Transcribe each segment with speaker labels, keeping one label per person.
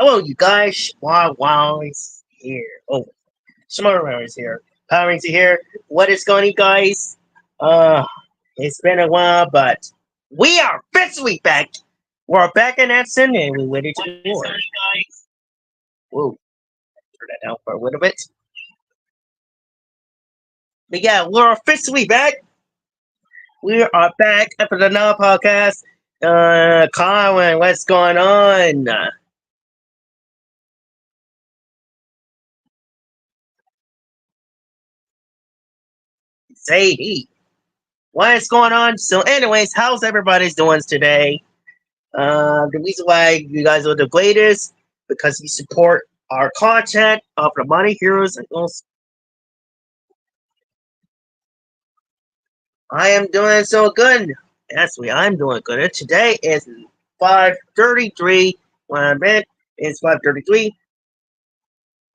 Speaker 1: Hello, you guys. Wow is here. Oh, Smart is here. Power Ranger here. What is going on, guys? Uh, it's been a while, but we are officially back. We're back in that Sunday. We waited to war. Whoa, turn that down for a little bit. But yeah, we're officially back. We are back after the now podcast. Colin, what's going on? Sadie, what is going on? So, anyways, how's everybody's doing today? The reason why you guys are the greatest because you support our content of the Money Heroes and also I am doing so good. Actually, I'm doing good. And today is 5:33. When I'm in, it's 5:33.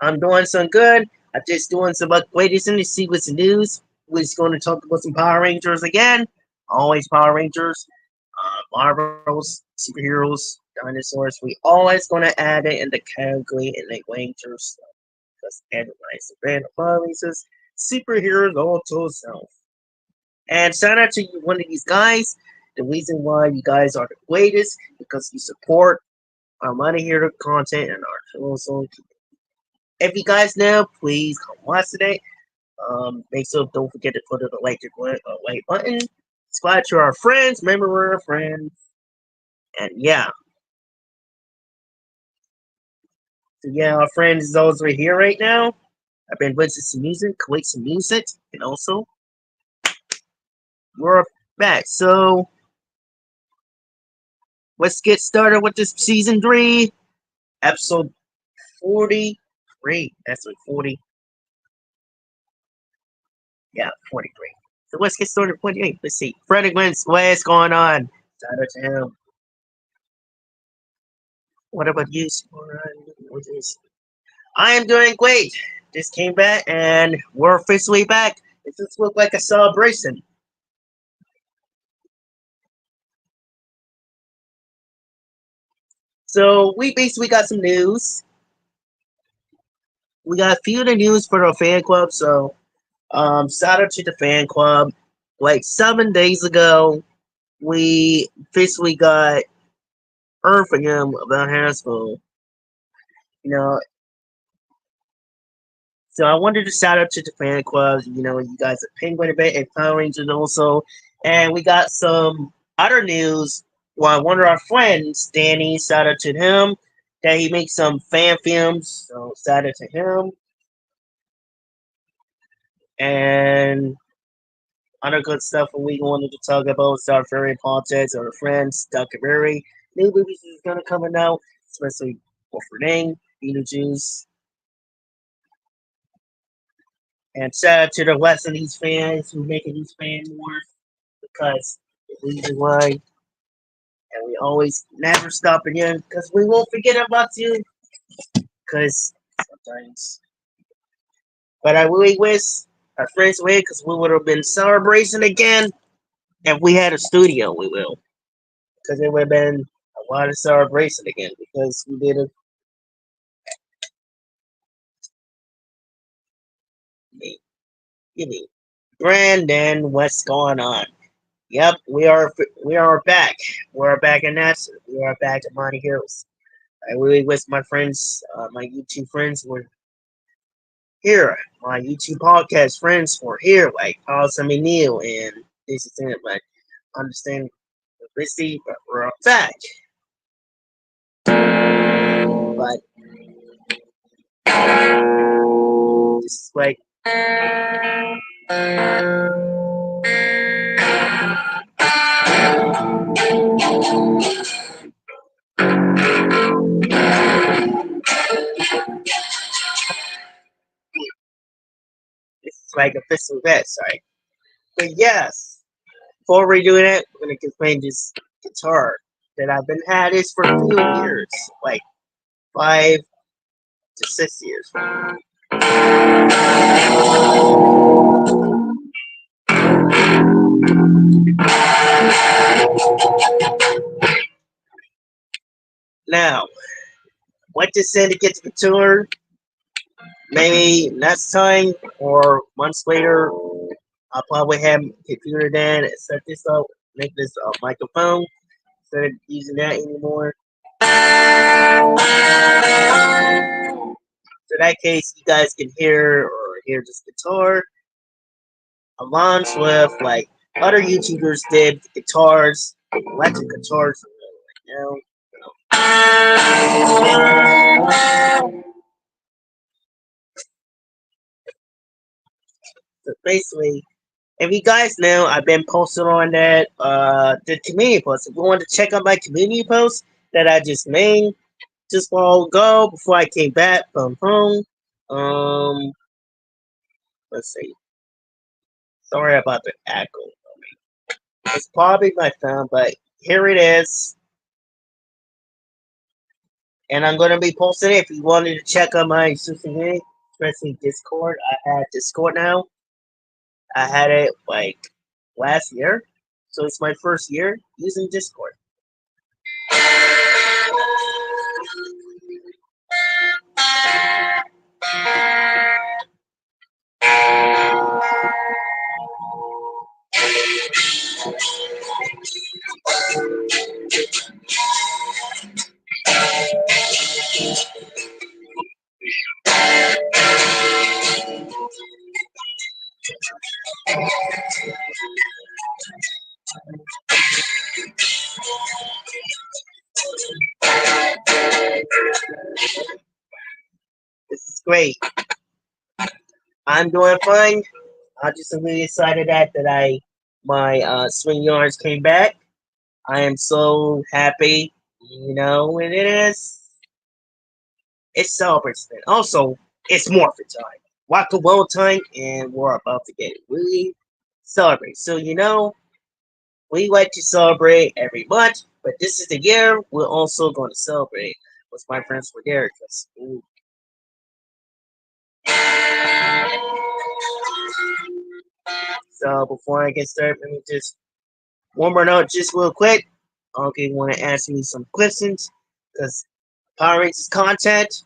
Speaker 1: I'm doing some good. I'm just doing some upgrading to see what's the news. We're just going to talk about some Power Rangers again. Always Power Rangers, Marvels, superheroes, dinosaurs. We always going to add it in the category in the Rangers because everybody's a fan of Power Rangers. Superheroes also self. And shout out to you, one of these guys. The reason why you guys are the greatest because you support our money here content and our also. If you guys know, please come watch today. Make sure don't forget to put the like button. Subscribe to our friends. Remember we're our friends. And yeah. So yeah, our friends is always right here right now. I've been listening to music, collect some music, and also we're back. So let's get started with this season 3, episode 43. That's like 40. Yeah, 43. So let's get started with 48. Let's see. Freddie Wentz, what's going on? Shout out to him. What about you? What is? I am doing great. Just came back and we're officially back. It just looked like a celebration. So we basically got some news. We got a few of the news for our fan club. So shout out to the fan club. Like 7 days ago, we officially got heard from him about Haskell. You know, so I wanted to shout out to the fan clubs. You guys are Penguin Event and Power Rangers also. And we got some other news. Well, one of our friends, Danny, shout out to him that he makes some fan films. So shout out to him. And other good stuff we wanted to talk about. Our very politics, our friends, documentary. New movies is gonna come out, especially Wolford Ing, Beetlejuice. And shout out to the West Indies fans who making these fan wars because the reason why, and we always never stop again because we won't forget about you. Because sometimes, but I really wish our friends were because we would have been celebrating again if we had a studio. We will because it would have been a lot of celebration again because we did it. Give me, Brandon, what's going on? Yep, we are back. We're back in that. We are back at Monty Heroes. I really wish my friends, my YouTube friends were here. My YouTube podcast friends were here, like Awesome and Neil and this is it. But understand the busy, but we're back. But this is like this is like official vet, sorry. But yes, before we do that, we're gonna explain this guitar that I've been had this for a few years, like 5 to 6 years. Now, Went to send to get the guitar. Maybe next time or months later, I'll probably have a computer then and set this up, make this a microphone instead of using that anymore. So in that case, you guys can hear this guitar along with like other YouTubers did guitars, electric guitars, you know. So basically, if you guys know, I've been posting on that the community post. If you want to check out my community post that I just made just a while ago before I came back from home. Um, let's see. Sorry about the echo. It's probably my phone, but here it is. And I'm gonna be posting it. If you wanted to check out my social media, especially Discord, I had Discord now. I had it like last year, so it's my first year using Discord. This is great. I'm doing fine. I'm just really excited that I my swing yards came back. I am so happy. You know, and it is. It's celebration. Also, it's morphin time. Waka Wall time, and we're about to get really celebrate. So you know, we like to celebrate every month, but this is the year we're also going to celebrate with my friends for there. So before I get started, let me just one more note, just real quick. Okay, want to ask me some questions because Power Rangers content.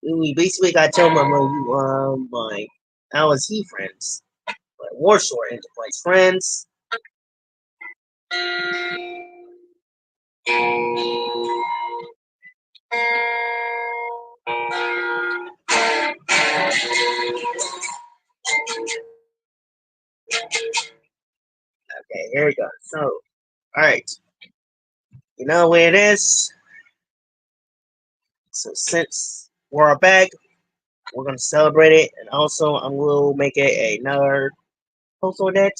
Speaker 1: We basically got to tell my how is he friends? My Warshore Enterprise friends. Okay, here we go. So, all right, you know where it is. So since we're back, we're gonna celebrate it, and also I will make it another post on it.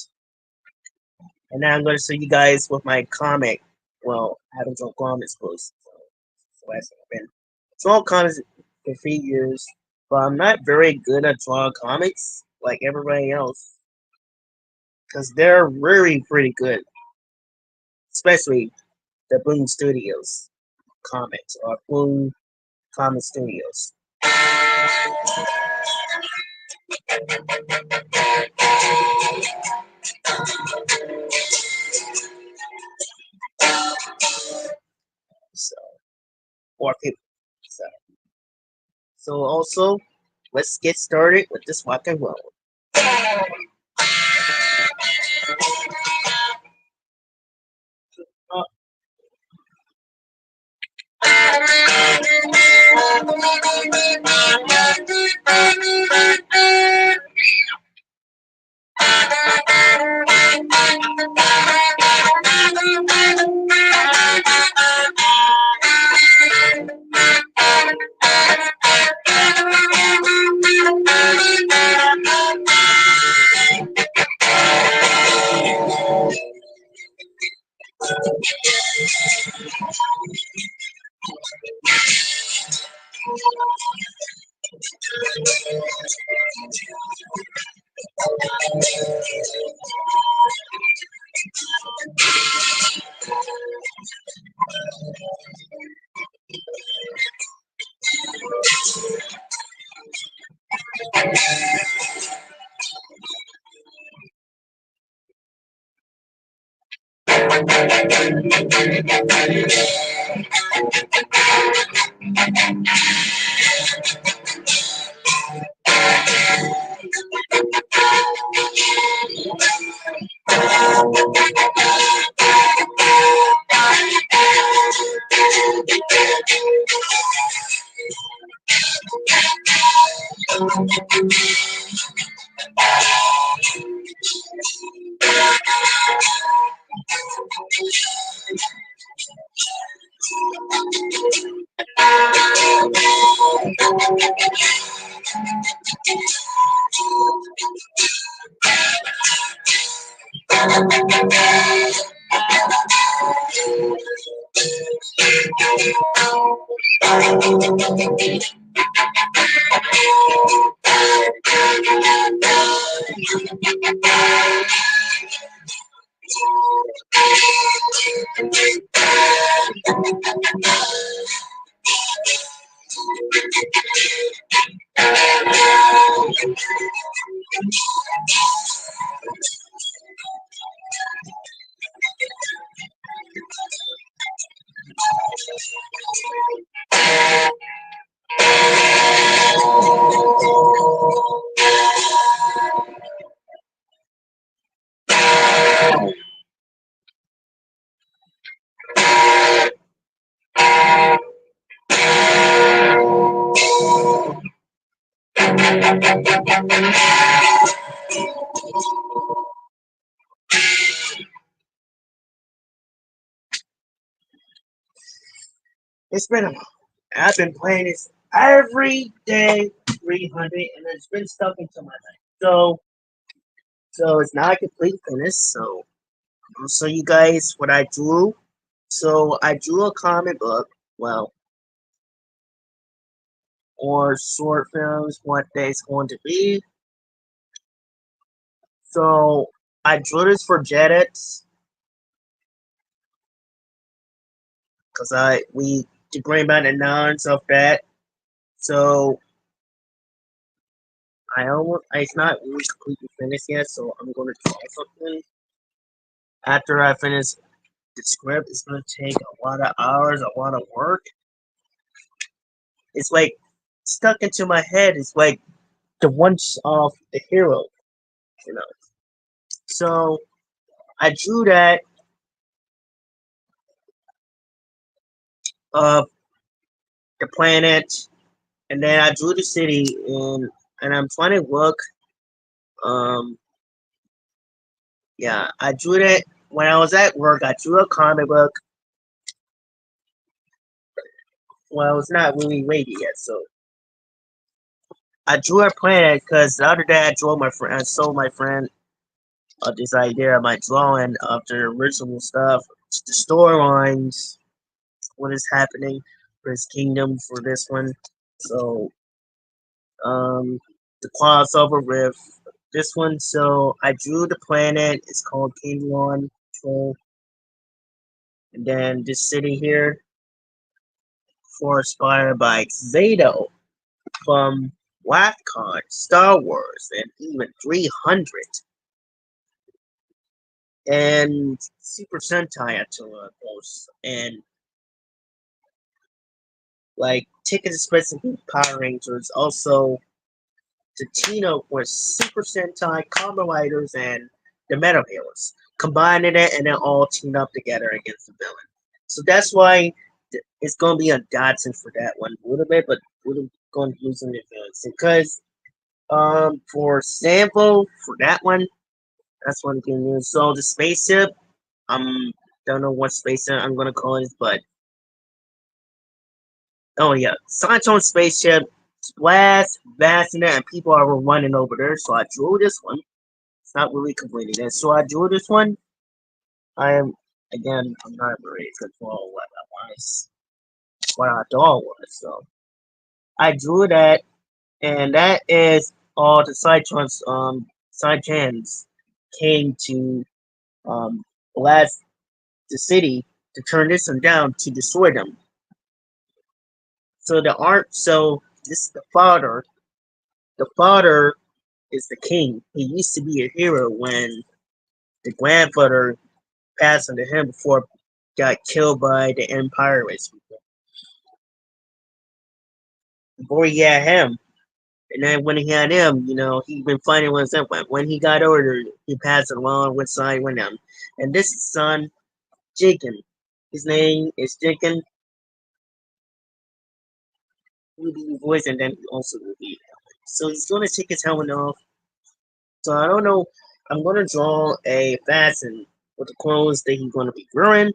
Speaker 1: And now I'm gonna show you guys with my comic. Well, having some comics post. So I've been small comics for 3 years, but I'm not very good at drawing comics like everybody else because they're really pretty good, especially the Boom Studios comics or Boom Comic Studios. So, or people. So, so also, let's get started with this rock and roll. Uh, It's been a I've been playing this every day, 300, and it's been stuck into my life. So it's not a complete finish. So I'll show you guys what I drew. So I drew a comic book, well, or short films, what it's going to be. So I drew this for Jetix because we to bring back the knowledge of that. So it's not really completely finished yet. So I'm going to draw something. After I finish the script, it's going to take a lot of hours, a lot of work. It's like stuck into my head. It's like the once of the hero, you know. So I drew that of the planet, and then I drew the city, and I'm trying to look. Um, yeah, I drew that when I was at work. I drew a comic book. Well, it's not really ready yet, so I drew a planet because the other day I drew my friend. I sold my friend this idea of my drawing of the original stuff, the storylines, what is happening for his kingdom for this one. So the crossover with this one. So I drew the planet. It's called King One Control, and then this city here, for inspired by Zato from WAFCON, Star Wars, and even 300, and Super Sentai Attila Post, and like Ticket Express and Power Rangers, also the team up with Super Sentai, Kamen Riders, and the Metal Heroes, combining it and then all teamed up together against the villain. So that's why it's going to be a Dodson for that one a little bit, but we're going to use some villains because for sample for that one, that's one thing. Use. So the spaceship, don't know what spaceship I'm going to call it, but oh yeah, Santon spaceship. Blast, Vassiner, and people are running over there, so I drew this one. It's not really completed yet. So I drew this one. I'm not very control what I thought was. So I drew that, and that is all the side chans came to blast the city to turn this one down to destroy them. So this is the father. The father is the king. He used to be a hero when the grandfather passed on to him before got killed by the Empire race people. Before he had him, and then when he had him, he been fighting with him. When he got older, he passed along which side he went down. And this son, Jacob, his name is Jacob. He will be voice, and then he also will be. So he's gonna take his helmet off. So I don't know. I'm gonna draw a fasten with the clothes that he's gonna be wearing.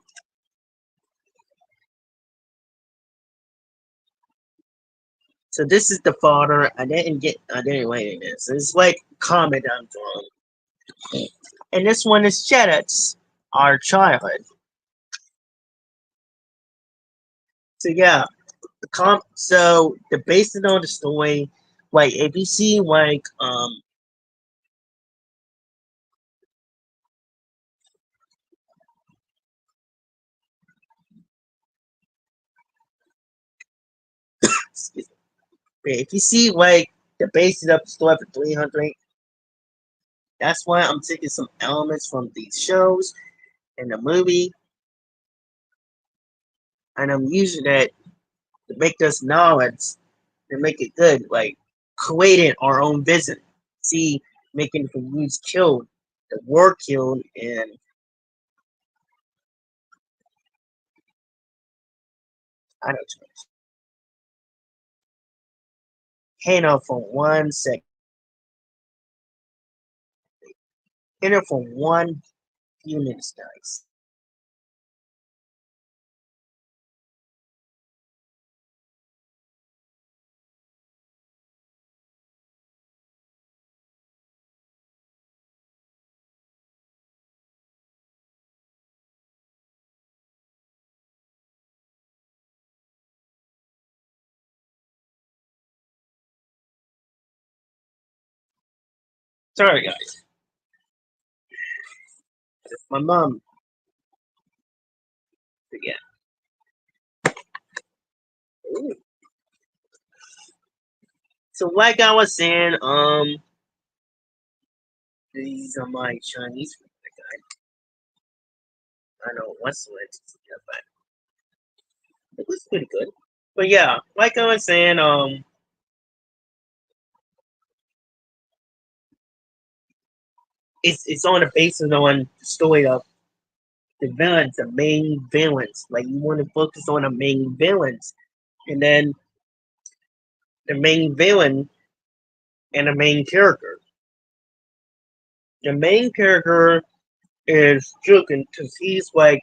Speaker 1: So this is the father. I didn't write this. It's like comment I'm drawing. And this one is Jed's, our childhood. So yeah, so the based on the story, like if you see excuse me, if you see like the basis of the story for 300, that's why I'm taking some elements from these shows and the movie, and I'm using that to make this knowledge to make it good, like creating our own vision. See, making the roots killed, the war killed, and I don't know. Hang on for 1 second. Hang on for one few minutes, guys. Sorry, guys. My mom again. Ooh. So, like I was saying, these are my Chinese food. I know what's it, but it was pretty good. But yeah, like I was saying, it's on the basis on the story of the villains, the main villains. Like you want to focus on the main villains, and then the main villain and the main character. The main character is Jukin because he's like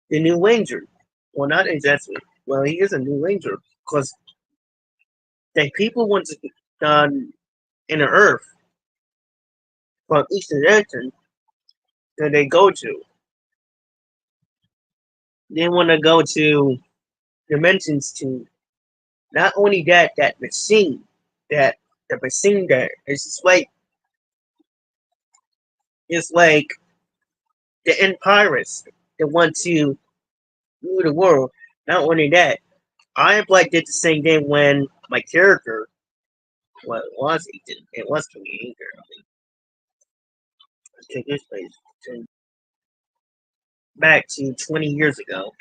Speaker 1: the New Ranger. Well, not exactly. Well, he is a New Ranger because the people want to in the Earth from each dimension that they go to. They want to go to dimensions to not only that machine that the machine that is just like it's like the empires that want to rule the world. Not only that, Iron Black did the same thing when my character, well, it was King Anger. Let's take this place back to 20 years ago.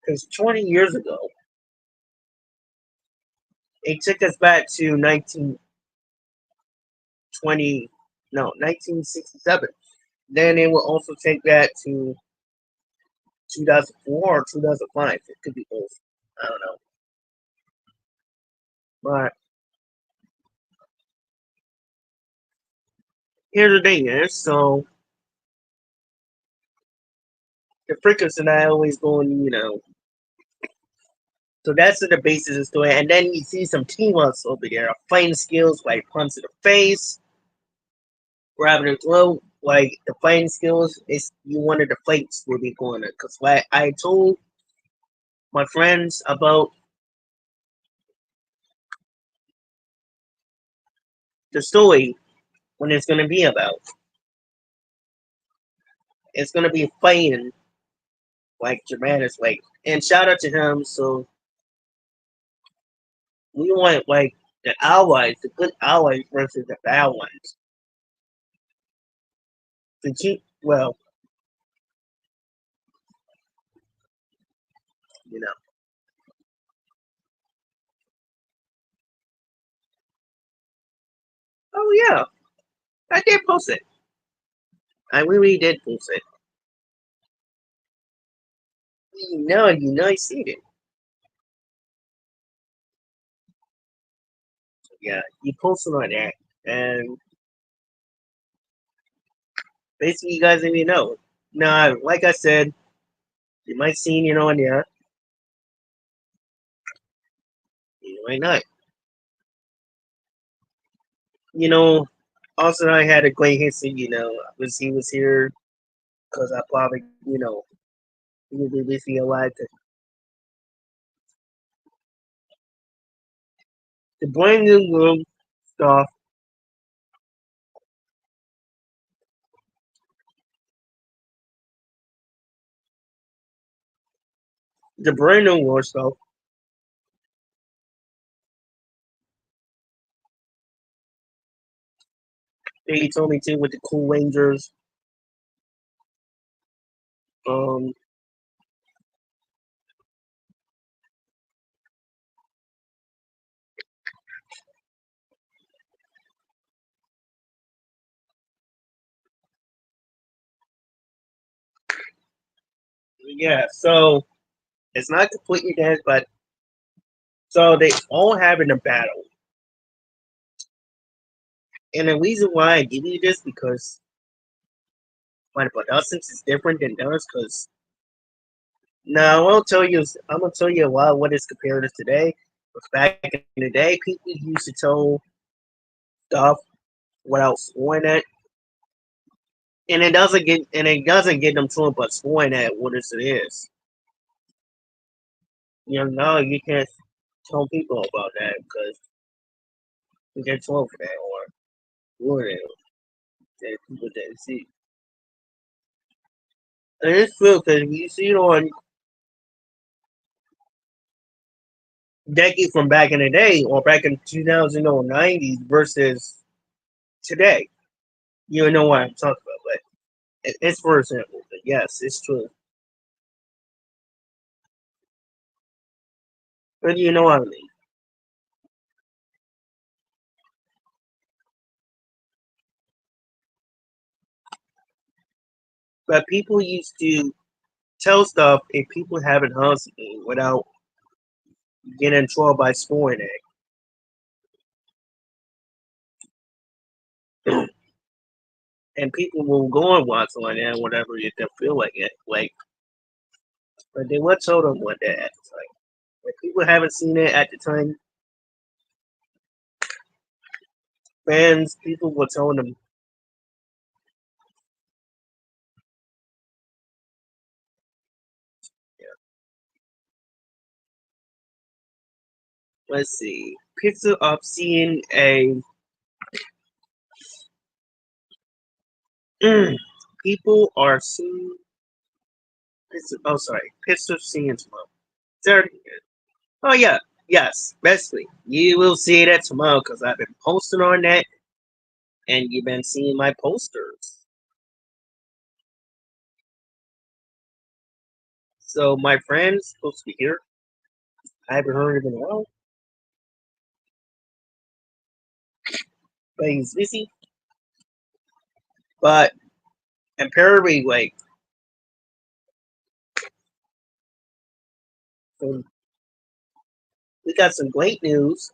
Speaker 1: Because 20 years ago, it took us back to 1920, no, 1967. Then it will also take that to 2004 or 2005. It could be both. I don't know. But here's the thing is, so the freakers and I always going. So that's the basis of the story. And then you see some team-ups over there. Fighting skills like punch to the face, grabbing the throat. Like the fighting skills is you wanted the fights will be going on. Because like I told my friends about the story when it's gonna be about. It's gonna be fighting like Germanis like and shout out to him. So we want like the allies, the good allies versus the bad ones. To keep well, you know. Oh yeah, I did post it. I really did post it. You know I see it. yeah, you posted on that, and basically you guys didn't even know. Now, like I said, you might see on there, you might not. You know, also I had a great history. Was he was here because I probably he would be with me a lot. The brand new room stuff, the brand new war stuff. They told me to with the Cool Rangers. Um, yeah, so it's not completely dead, but so they all having a battle. And the reason why I give you this because my production is different than theirs. Because now I'm gonna tell you a lot of what is compared to today. Because back in the day, people used to tell stuff without spoiling it, and it doesn't get them to it, but spoiling it what it is. No, you can't tell people about that because you get told for that or ruin it that people didn't see. And it's true because you see it on decade from back in the day or back in 2090s versus today. You know what I'm talking about, but it's for example. But yes, it's true. But you know what I mean. But people used to tell stuff if people haven't heard something without getting in trouble by spoiling it. And people will go and watch on it, whatever if they feel like it. But they were told them what that. Like, if people haven't seen it at the time, fans, people were telling them. Yeah, let's see, picture of seeing a people are seeing. Oh, sorry, picture of seeing tomorrow. There, oh yeah, yes, basically, you will see that tomorrow because I've been posting on that, and you've been seeing my posters. So my friend's supposed to be here. I haven't heard of him in a while, but he's busy. But apparently, so we got some great news.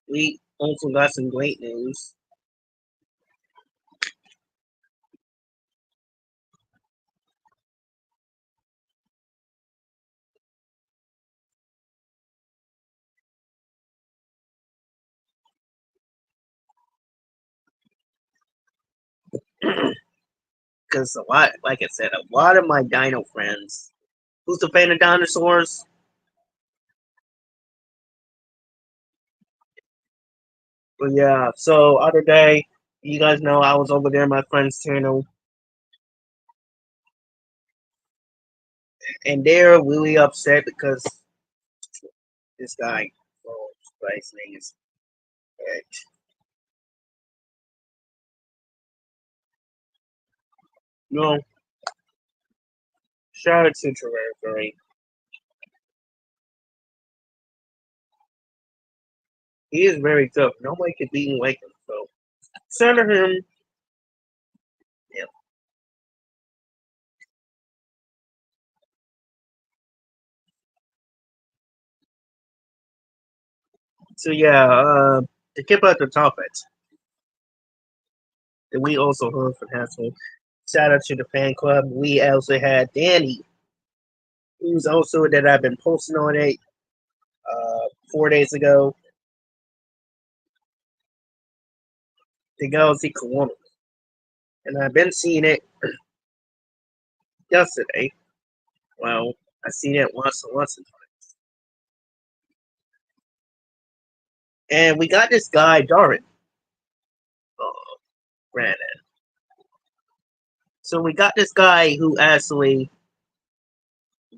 Speaker 1: We also got some great news because a lot, like I said, a lot of my dino friends. Who's a fan of dinosaurs? But yeah, so other day, you guys know I was over there in my friend's channel, and they're really upset because this guy, oh, his name is Edge. No, shout out to Trevor. He is very tough. Nobody could beat him like him. So, shout out to him. So yeah, to keep up the topics, that we also heard from Hassel. Shout out to the fan club. We also had Danny, who's also that I've been posting on it 4 days ago. The Galaxy Corona, and I've been seeing it yesterday. Well, I seen it once and once, and we got this guy Darwin. Granted. So we got this guy who actually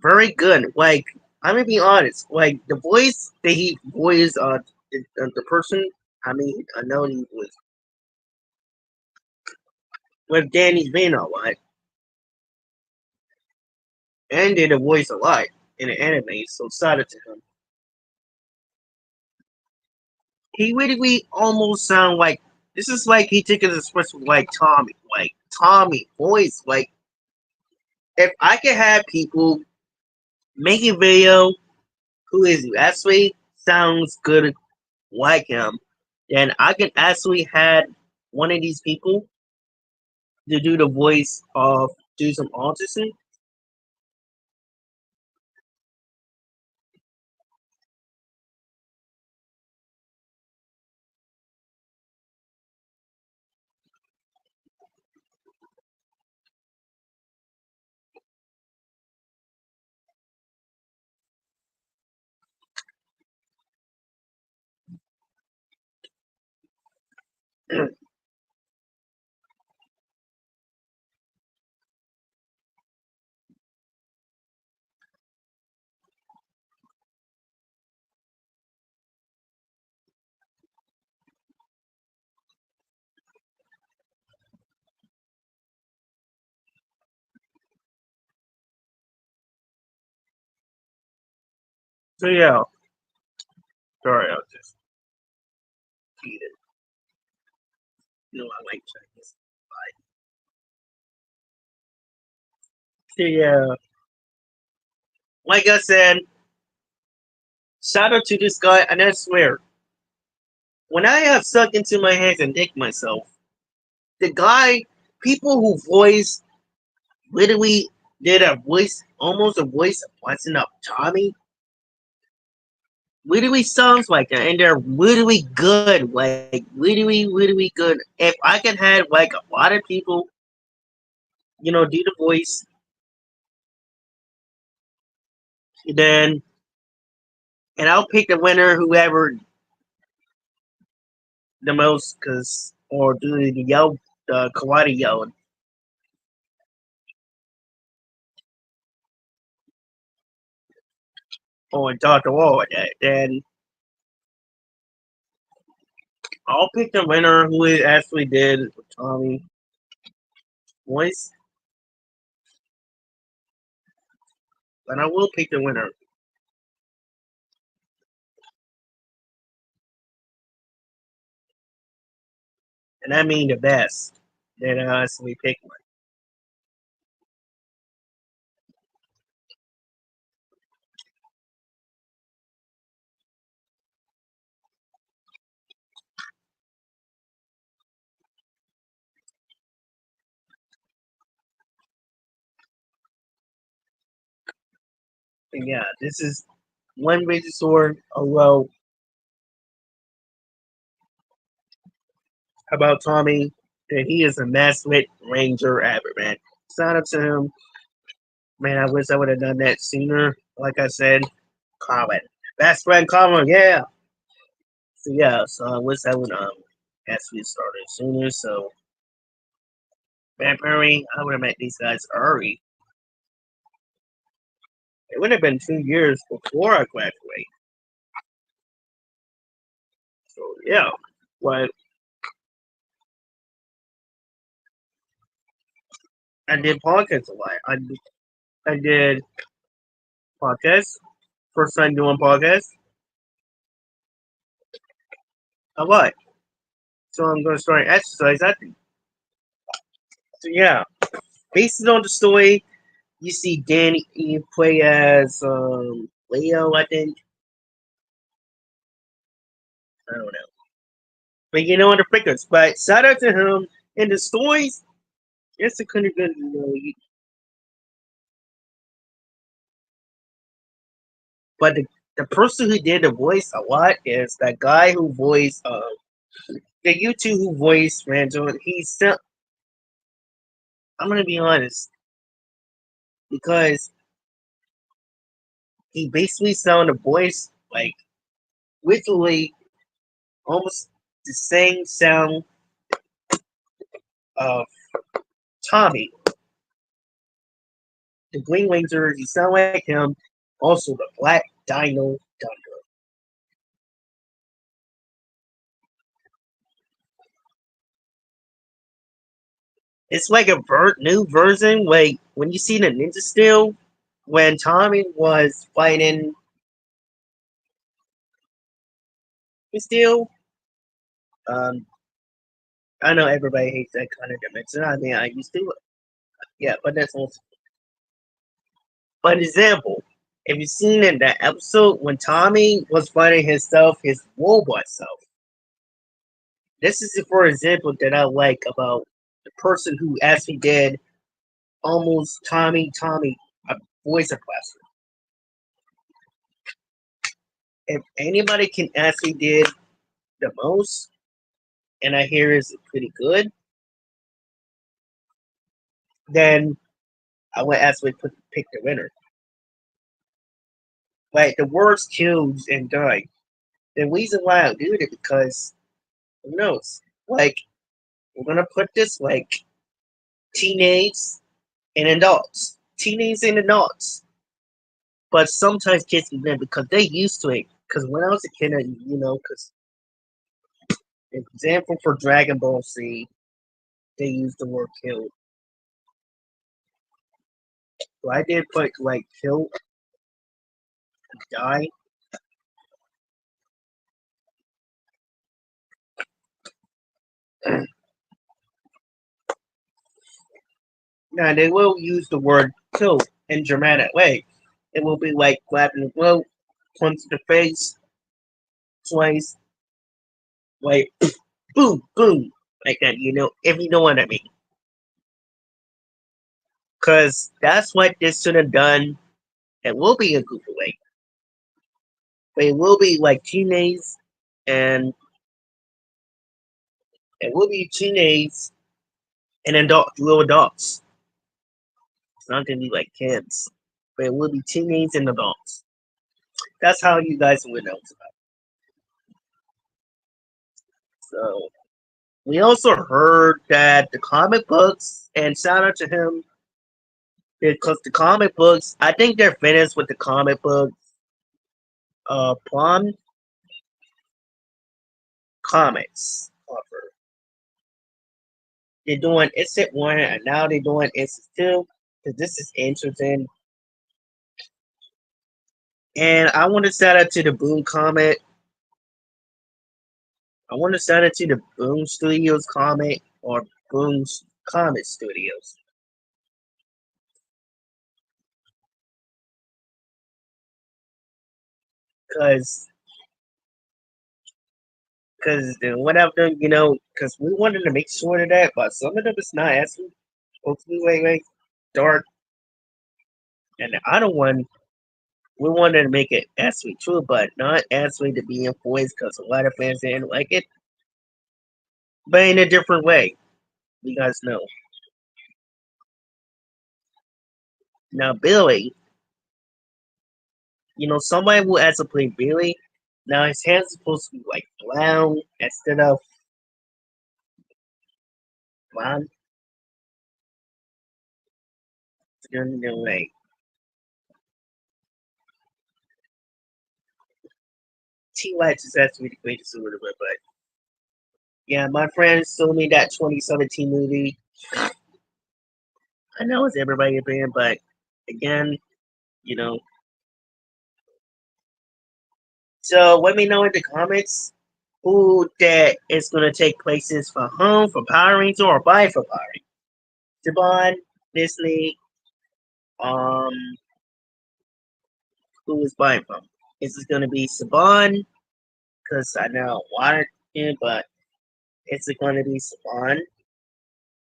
Speaker 1: very good. Like I'm gonna be honest, like the voice that he voiced the person. I mean, I know he was with Danny Vino, right? And did a voice a lot in the anime, so shout out to him. He really almost sound like this is like he took his expression like Tommy voice. Like if I could have people making video who is actually sounds good like him, then I can actually had one of these people to do the voice of do some autism. So yeah, sorry, I'll just eat it. You know, I like Chinese. So yeah, like I said, shout out to this guy, and I swear, when I have sucked into my hands and dick myself, the guy, people who voice literally did a voice, almost a voice of busting up Tommy, literally sounds like that, and they're literally good, like literally good. If I could have like a lot of people, do the voice, then and I'll pick the winner, whoever the most, cause or do the yell, the karate yelling, or Doctor Wall, then I'll pick the winner who it actually did Tommy voice, and I will pick the winner, and I mean the best. Then I actually pick one. And yeah, this is one Razor Sword. Although about Tommy, that he is a master ranger ever, man. Shout out to him. Man, I wish I would have done that sooner. Like I said, Colin. Best friend Colin, yeah. So yeah, so I wish I would actually started sooner. So man, Perry, I would have met these guys early. It would have been 2 years before I graduate. So yeah. But I did podcasts a lot. I did podcasts. First time doing podcasts. A lot. So I'm gonna start exercise. I think. So yeah. Based on the story, you see Danny play as Leo, I think. I don't know. But you know, in the figures. But shout out to him in the stories. It's a kind of good, but the person who did the voice a lot is that guy who voiced the YouTube who voiced Randall. He's still. I'm gonna be honest because he basically sounded the voice like literally almost the same sound of Tommy, the Green Ranger. He sound like him. Also, the Black Dino Thunder. It's like a new version. Like when you see the Ninja Steel, when Tommy was fighting Steel. Um, I know everybody hates that kind of dimension. I mean, I used to. Yeah, but that's also. But example, if you've seen in that episode when Tommy was fighting himself, his robot self. This is for example that I like about the person who actually did almost Tommy a voice requester. If anybody can actually did the most, and I hear is pretty good, then I would actually pick the winner. Like the words kills and die. The reason why I do it because who knows? Like we're gonna put this like teenage and adults, teenage and adults. But sometimes kids be mad because they used to it. Because when I was a kid, because example for Dragon Ball Z, they used the word kill. So I did put like kill, die. Now they will use the word kill in dramatic way. It will be like grabbing the throat, punch the face twice, like boom, boom, like that. If you know what I mean. Because that's what this should have done. It will be a goofy way. But it will be like teenage and it will be teenage and little adults. It's not gonna be like kids. But it will be teenage and adults. That's how you guys would know about it. So we also heard that the comic books, and shout out to him, because the comic books, I think they're finished with the comic books. Plum Comics cover. They're doing Instant 1 and now they're doing Instant 2. Because this is interesting. And I want to shout out to the Boom Comic. I want to shout out to the Boom Studios Comic or Boom's Comic Studios. Because what I've done, because we wanted to make sure of that, but some of them is not actually supposed to be way dark. And the other one, we wanted to make it actually true, but not actually to be enforced because a lot of fans didn't like it, but in a different way. You guys know. Now, Billy, somebody who actually play Billy, now his hands supposed to be like brown instead of blonde. Like, T White is actually the greatest of it, but yeah, my friends told me that 2017 movie. I know it's everybody opinion, but again, you know. So let me know in the comments who that is going to take places for home for Power Rangers or buy for Power Rangers. Saban, Disney, um, who is buying from? Is this going to be Saban, because I know I wanted to, but it's going to be fun.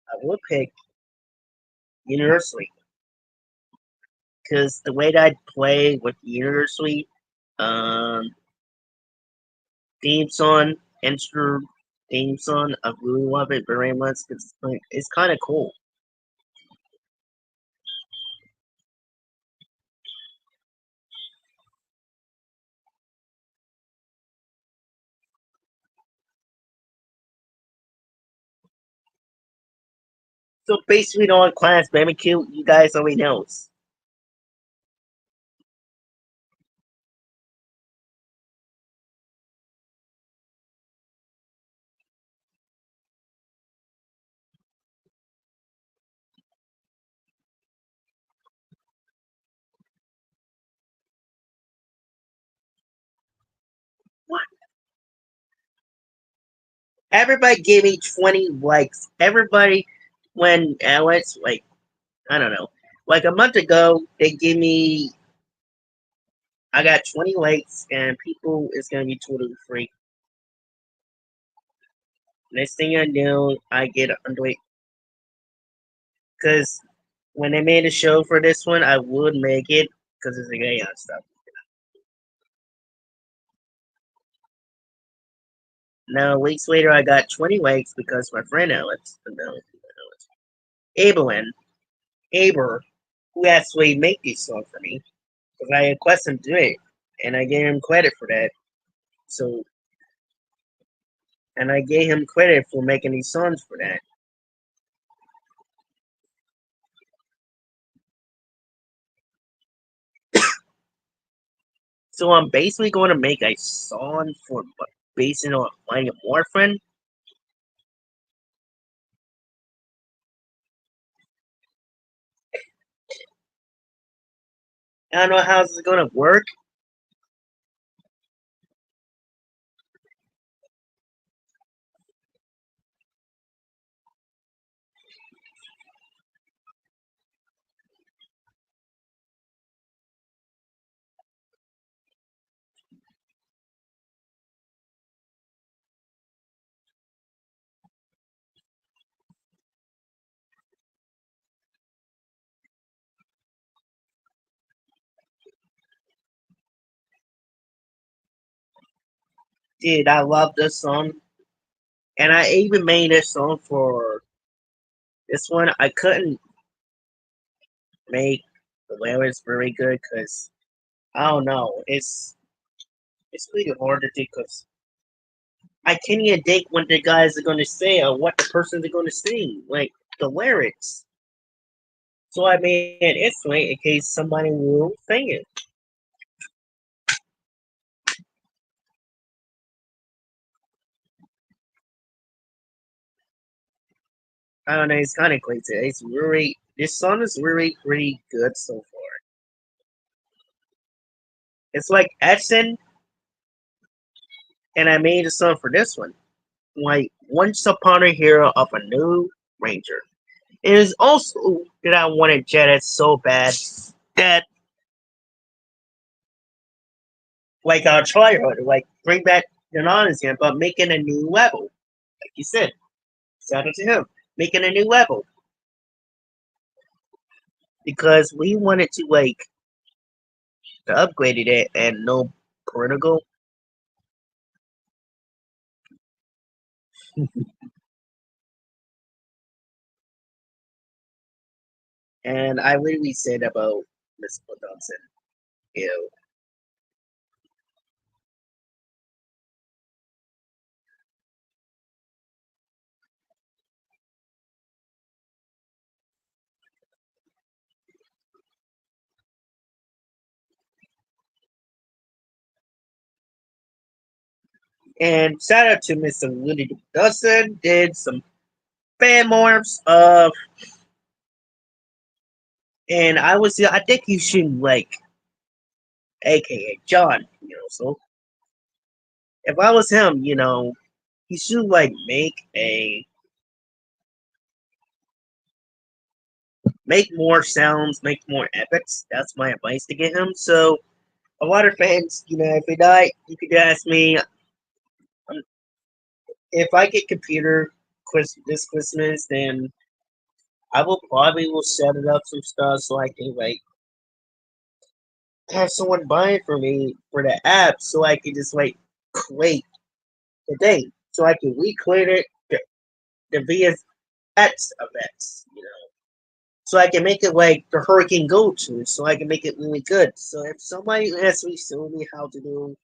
Speaker 1: I will pick University because the way that I play with University, um, theme song, intro theme song, I really love it very much because it's kind of cool. So basically, on Class Barbecue, you guys already knows. What? Everybody gave me 20 likes. Everybody, when I was like, I don't know, like a month ago, they gave me, I got 20 likes, and people is gonna be totally free. Next thing I know, I get under it because when they made a show for this one, I would make it because it's a gay on stuff. Now, weeks later, I got 20 likes because my friend Alex, no, Abelin, Aber, who actually made this song for me, because I requested him to do it, and I gave him credit for that. So, and I gave him credit for making these songs for that. So I'm basically going to make a song for based on finding a morphin. I don't know how this is going to work. Dude, I love this song. And I even made this song for this one. I couldn't make the lyrics very good because I don't know. It's really hard to do because I can't even think what the guys are going to say or what the persons are going to sing, like the lyrics. So I made an instrument in case somebody will sing it. I don't know. It's kind of crazy. It's really this song is really pretty good so far. It's like action, and I made a song for this one. Like once upon a hero of a new ranger. It is also that I wanted Jedi so bad that like I'll try harder, like bring back the honors again, but making a new level. Like you said, shout out to him. Making a new level. Because we wanted to like to upgrade it and no critical. And I literally said about Miss Johnson, you know. And shout out to Mr. Woody Dustin, did some fan morphs of and I think you should like aka John, so if I was him, he should like make more sounds, make more epics. That's my advice to get him. So a lot of fans, if he die, you could ask me. if I get computer this Christmas, then I will probably will set it up some stuff so I can like have someone buy it for me for the app, so I can just like create the thing, so I can recreate it the VFX effects, so I can make it like the Hurricane Go to, so I can make it really good. So if somebody asks me, show me how to do,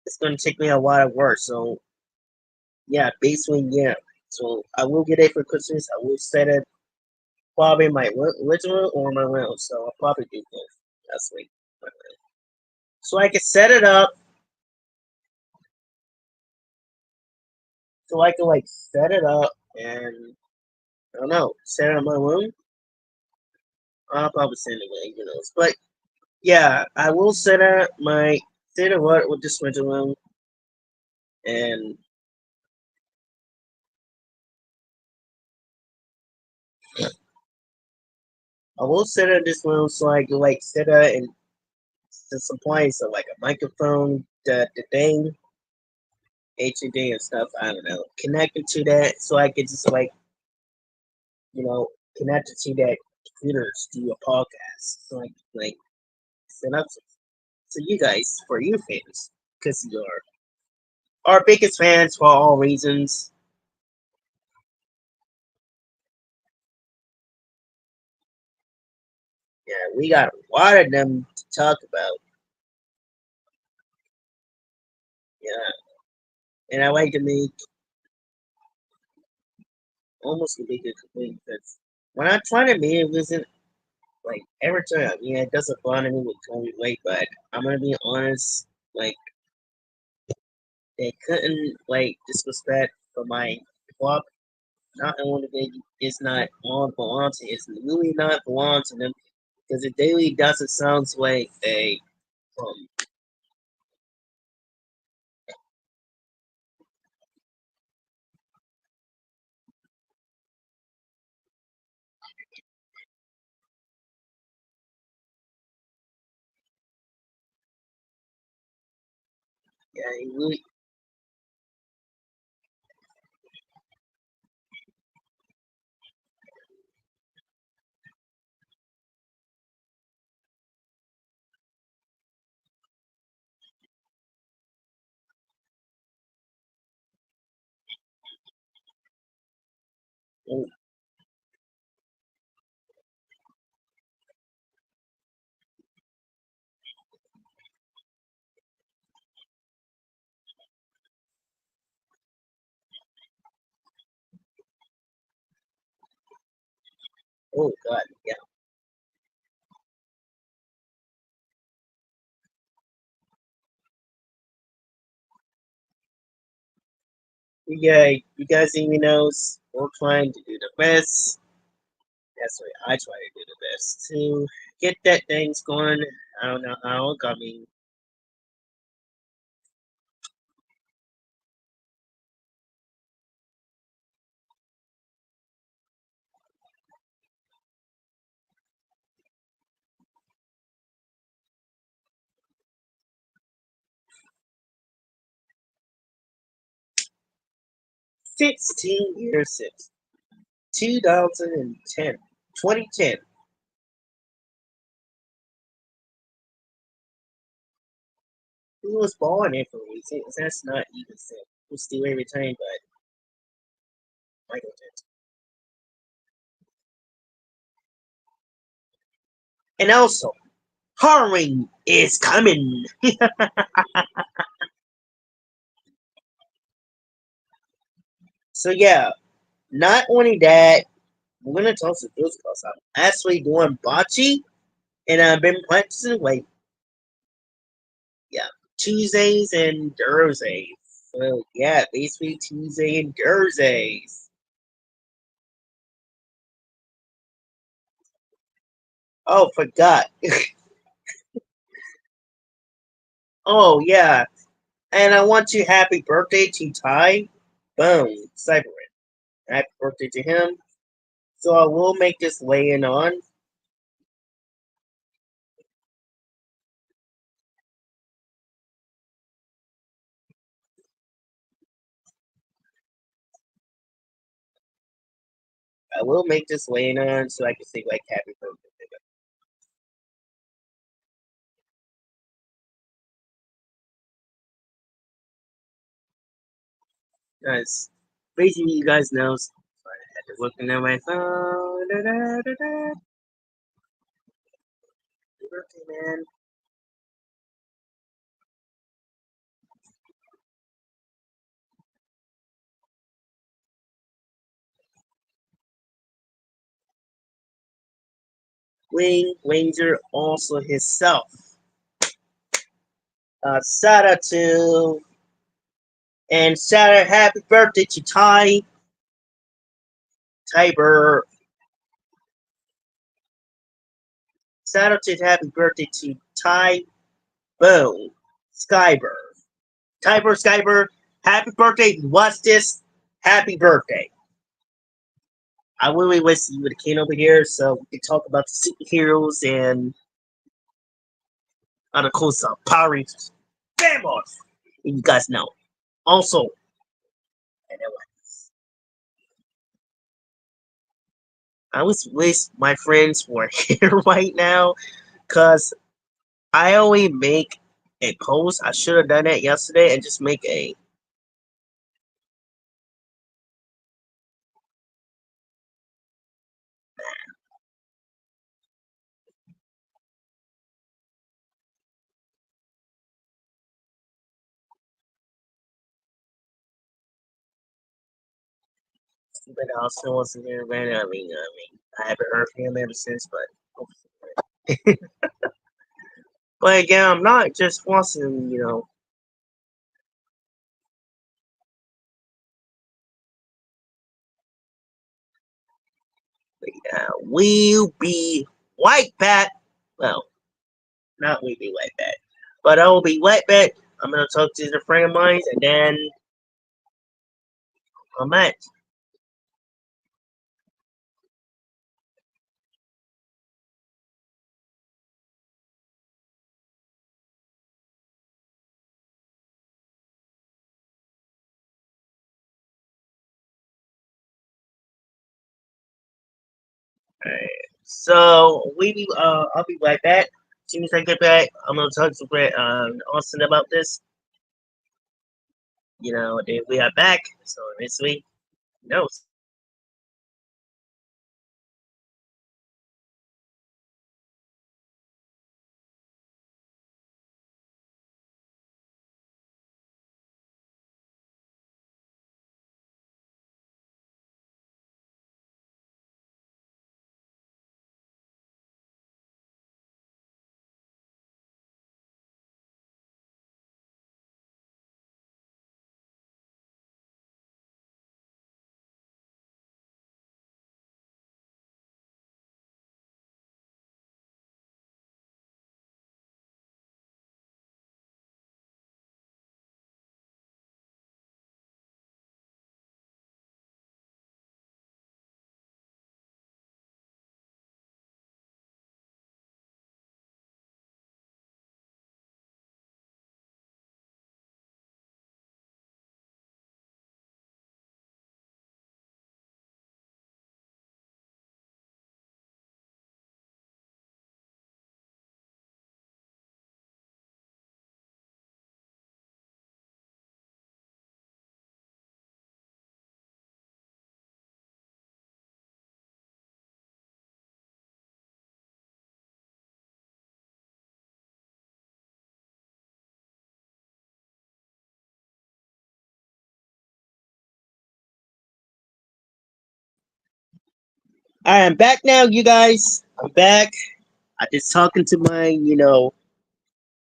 Speaker 1: it's gonna take me a lot of work. So yeah, basically yeah. So I will get it for Christmas. I will set it probably my original or my real. So I'll probably do both. That's like so I can set it up. So I can like set it up and I don't know, set it in my room. I'll probably send it away, But yeah, I will set it up with this rental room and I will set up this room so I can like set up and some place so like a microphone, the thing, HUD and stuff. I don't know. Connected to that so I could just like connect it to that computer to do a podcast. So I can like set up some, so you guys for you fans because you're our biggest fans for all reasons. Yeah, we got a lot of them to talk about. Yeah, and I like to make almost a bigger complaint because when I try to make it, listen, like every time, yeah, it doesn't bother me with going late, but I'm gonna be honest, like they couldn't like disrespect for my club. Not only they it's not all belong to, it's really not belong to them because it daily doesn't sound like um yeah, it really oh, oh god, yeah. Yeah, you guys even knows we're trying to do the best. That's what I try to do the best to get that things going. I don't know how. I mean, 16 years since 2010, 2010. He was born in for reasons. That's not even said. Who's still retained by Michael Jackson. And also, Halloween is coming. So yeah, not only that, we're gonna talk some music because I'm actually doing bocce and I've been practicing like yeah, Tuesdays and Thursdays. So yeah, basically Tuesday and Thursdays. Oh, forgot. Oh yeah, and I want to happy birthday to Ty. Boom, Cyberman. Happy birthday to him. So I will make this lay-in on. I will make this later so I can say like happy birthday. Guys, basically you guys know. So I had to looking at my phone. Happy birthday, man. Wing Ranger also himself. Shout out to and shout out happy birthday to Tiber. Shout out to happy birthday to Ty Boom Skyber. Tiber Skyber, happy birthday. Watch this. Happy birthday. I really wish you would have came over here so we could talk about the superheroes and other cool stuff. Power Rangers. Famous. And you guys know. Also, I was wish my friends were here right now because I only make a post. I should have done that yesterday and just make a stupid house wasn't here, man. I haven't heard from him ever since, but again, I'm not just watching, we'll be white bat. Well, not we'll be white bat, but I will be white bat. I'm gonna talk to a friend of mine, and then I'm at. Alright. So I'll be right back. As soon as I get back, I'm gonna talk to Brett Austin about this. Then we are back. So this week, no. I am back now, you guys. I'm back. I just talking to my,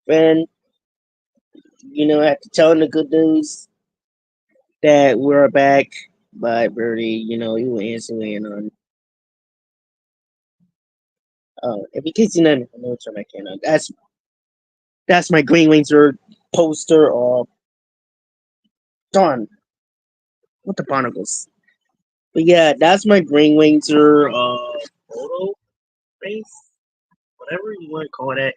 Speaker 1: friend. After telling the good news that we're back, but Birdie, he was answering on. Oh, and because I know it's on my camera. That's my Green Ranger poster. Or darn, what the barnacles. But yeah, that's my Green Ranger photo face, whatever you want to call it.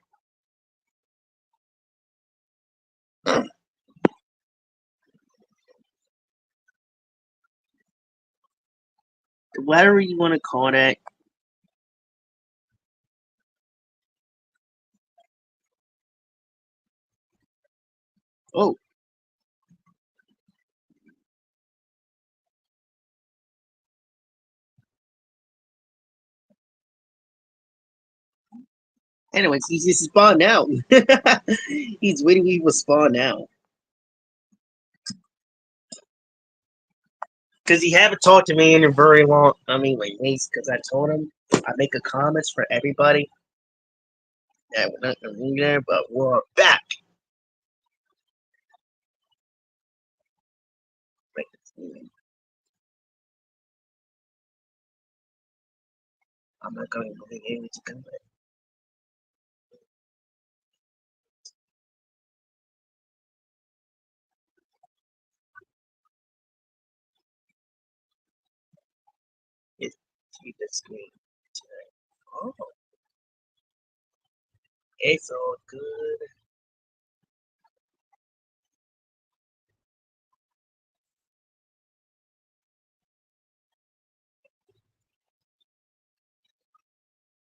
Speaker 1: whatever you want to call that. Oh, anyways, he's just spawned out. He's waiting. He will spawn out because he haven't talked to me in a very long. I mean, like, because I told him I make a comments for everybody that we're not gonna be there, but we're back. I'm not going to be able to come back. It's the screen. Oh, it's all good.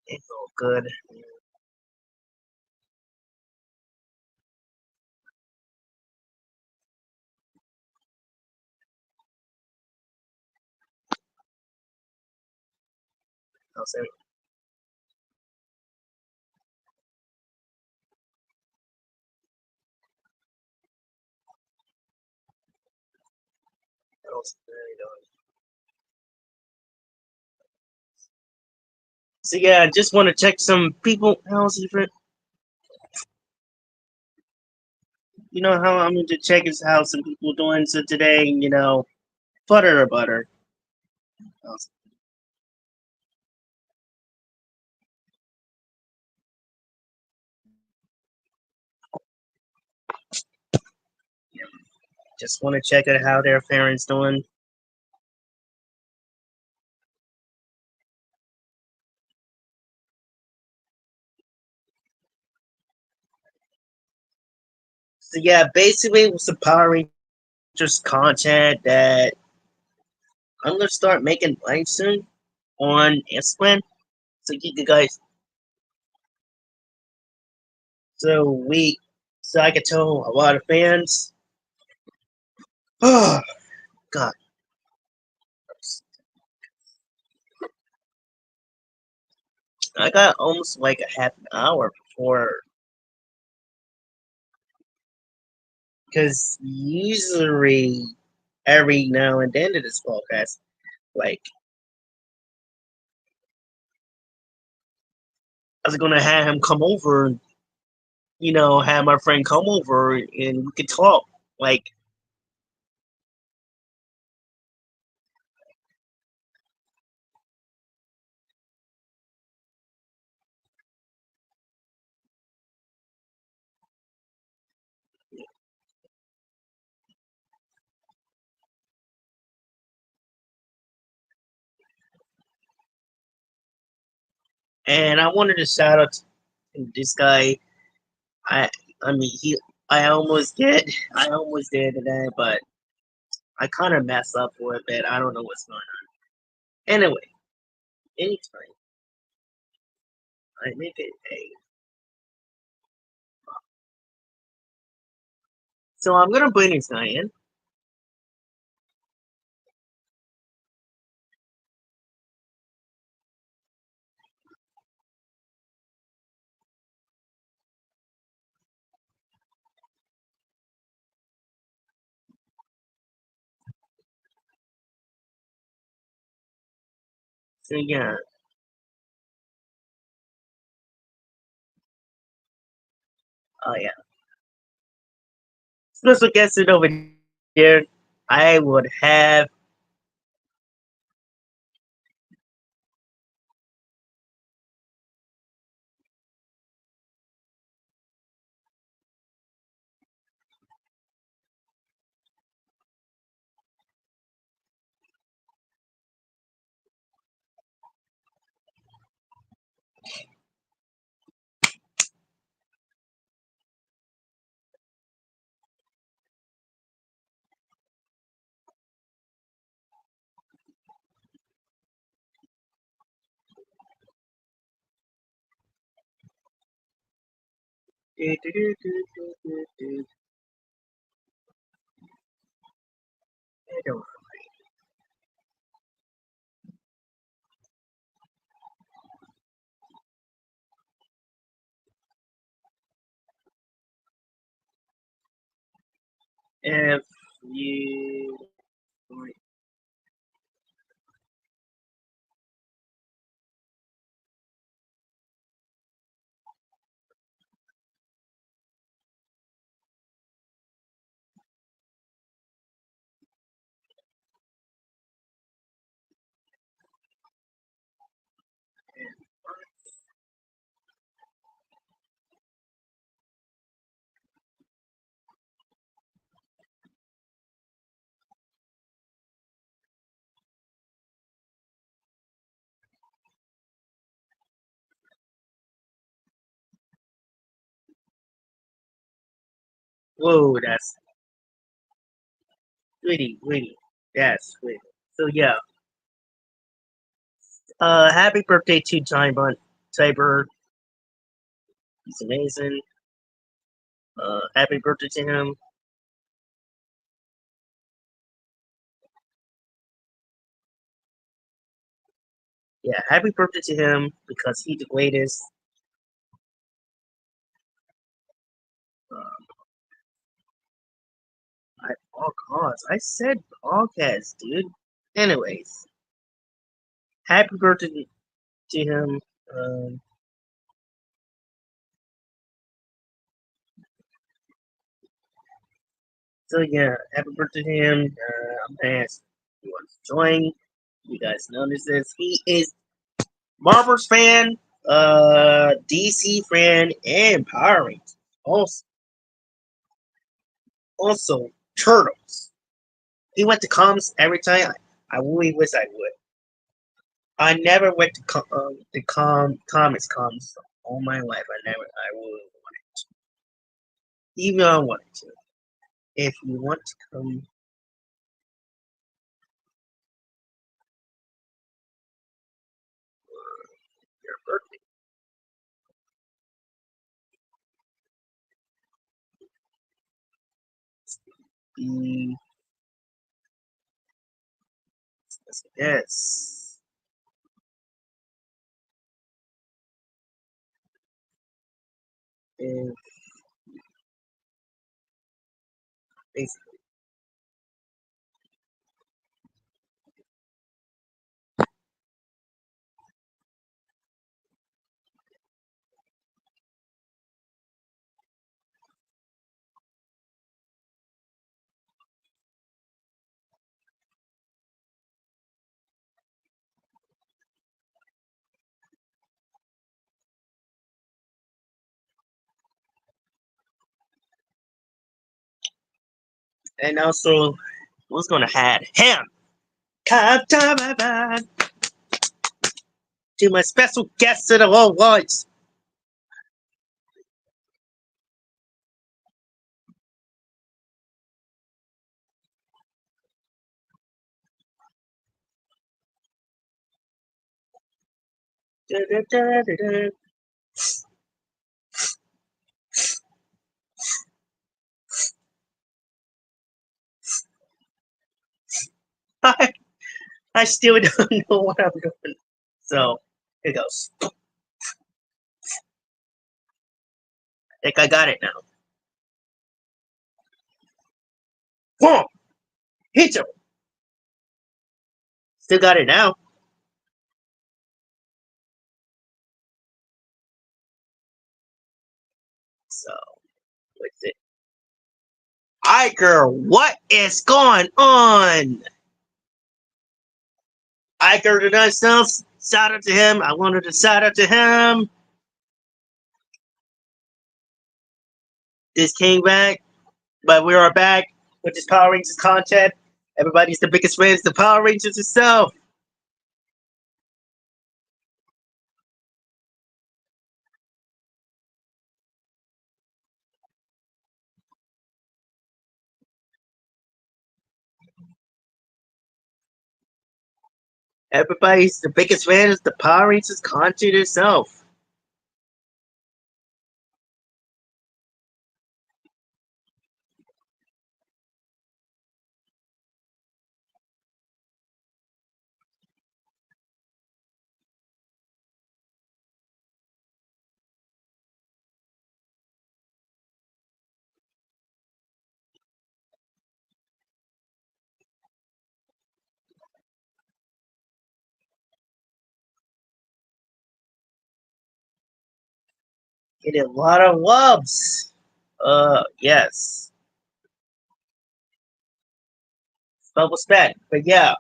Speaker 1: It's all good. I'll say else. So yeah, I just want to check some people. How's different? You know how I'm going to check is how some people doing. So today, butter or butter. Yeah, just want to check out how their parents doing. So yeah, basically it was the Power Rangers content that I'm gonna start making live soon on Instagram. So you guys, so we, so I can tell a lot of fans. Oh God, I got almost like a half an hour before, because usually every now and then in this podcast, like I was gonna have him come over, and have my friend come over and we could talk. Like, and I wanted to shout out to this guy. I, I mean, I almost did. I almost did today, but I kind of messed up for a bit. I don't know what's going on. Anyway, anytime I make it a, so I'm gonna bring this guy in. So yeah, oh yeah. Special guest it over here. I would have. Do, do, do, do, do, do, do. I don't- If you whoa, that's sweetie. That's sweet. So yeah, happy birthday to Time Bun Cyber. He's amazing. Happy birthday to him. Yeah, happy birthday to him because he's the greatest. Uh, oh gosh, I said podcast, dude. Anyways, happy birthday to him. Um, so yeah, happy birthday to him. I'm gonna ask you want to join. You guys notice this? He is Marvel's fan, DC fan, and Power Rangers. Also, also Turtles. He went to comms every time. I really wish I would. I never went to comics comms all my life. I really wanted to. Even though I wanted to. If you want to come your birthday, be yes. And basically, and also who's gonna have him? Come to my special guest of the whole voice. I still don't know what I'm doing. So here goes. I think I got it now. Boom! Hit him! Still got it now. So what's it? Iker, what is going on? Iker did not shout out to him. I wanted to shout out to him. This came back, but we are back with this Power Rangers content. Everybody's the biggest fans, the Power Rangers itself. Everybody's the biggest fans, the Power Rangers content itself. Getting a lot of loves. Yes. But respect. But yeah,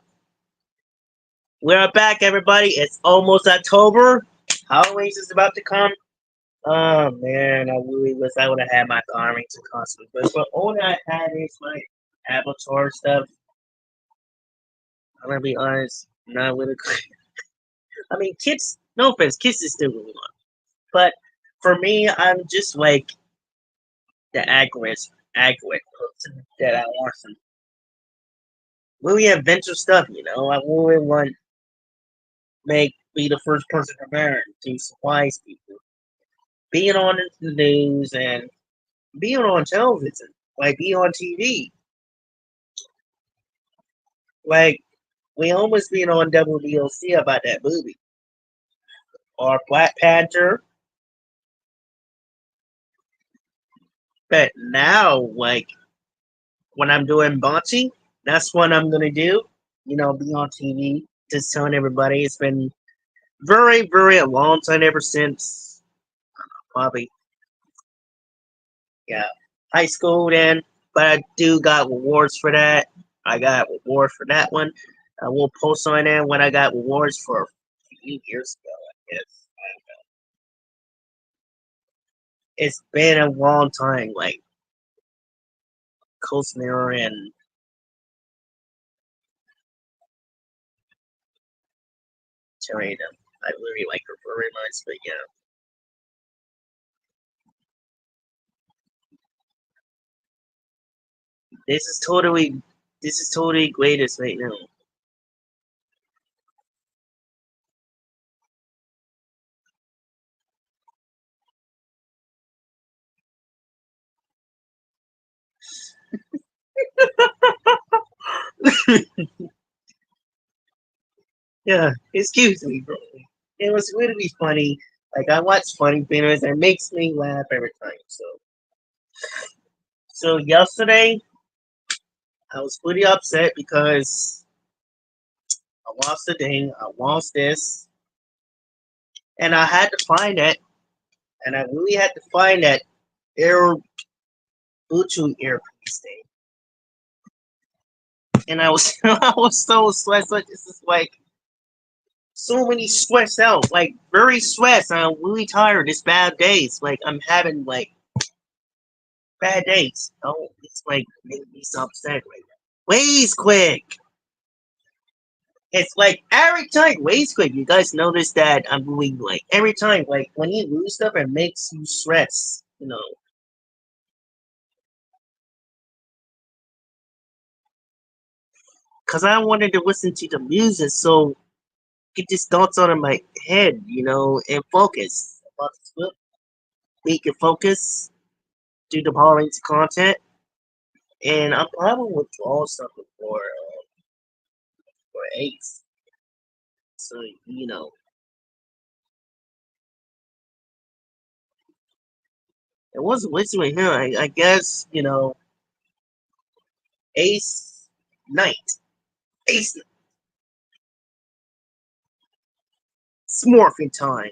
Speaker 1: we're back, everybody. It's almost October. Halloween is about to come. Oh man, I really wish I would have had my Arlington costume. But all that I had is my Avatar stuff. I'm gonna be honest, not really. I mean, kids. No offense, kids is still really on. But for me, I'm just like the accurate person that I want some really adventure stuff. I really want make be the first person to learn to surprise people. Being on the news and being on television, like being on TV, like we almost being on WBOC about that movie or Black Panther. But now, like when I'm doing boxing, that's what I'm gonna do. Be on TV, just telling everybody it's been very, very a long time ever since probably yeah high school then. But I do got rewards for that. I got rewards for that one. I will post on there when I got rewards for a few years ago. I guess it's been a long time. Like Coast Mirror and Terrain. I really like her very much. But yeah, this is totally this is totally greatest right now. Yeah, excuse me, bro. It was really funny. Like I watch funny videos and it makes me laugh every time. So yesterday I was pretty upset because I lost the thing, I lost this, and I had to find it, and I really had to find that air Bluetooth earpiece thing. And I was I was so stressed. Like this is like so many stressed out, like very stressed. I'm really tired. It's bad days. Like I'm having like bad days. Oh, it's like making me so upset right now. Ways quick. It's like every time ways quick. You guys notice that I'm really like every time like when you lose stuff, it makes you stress. Because I wanted to listen to the music, so get these thoughts out of my head, and focus about the script. Make it focus, do the following content, and I'm probably withdraw something for Ace. So it wasn't wasting with him. I guess Ace Knight, Ace Smorfing time.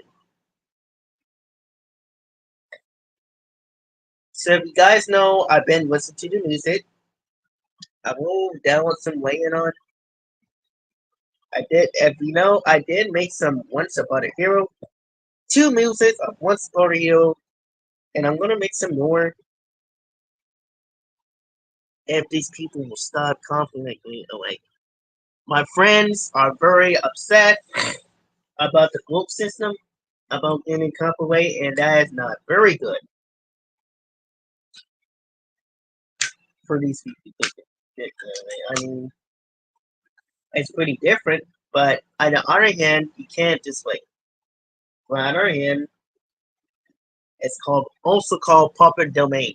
Speaker 1: So if you guys know, I've been listening to the music. I will download some laying on. I did, if you know, I did make some Once About a Hero, two music of Once About a Hero, and I'm gonna make some more if these people will stop complimenting me. Like my friends are very upset about the group system, about getting copyright, and that is not very good for these people. I mean, it's pretty different, but on the other hand, you can't just like. On the other hand, it's called also called public domain.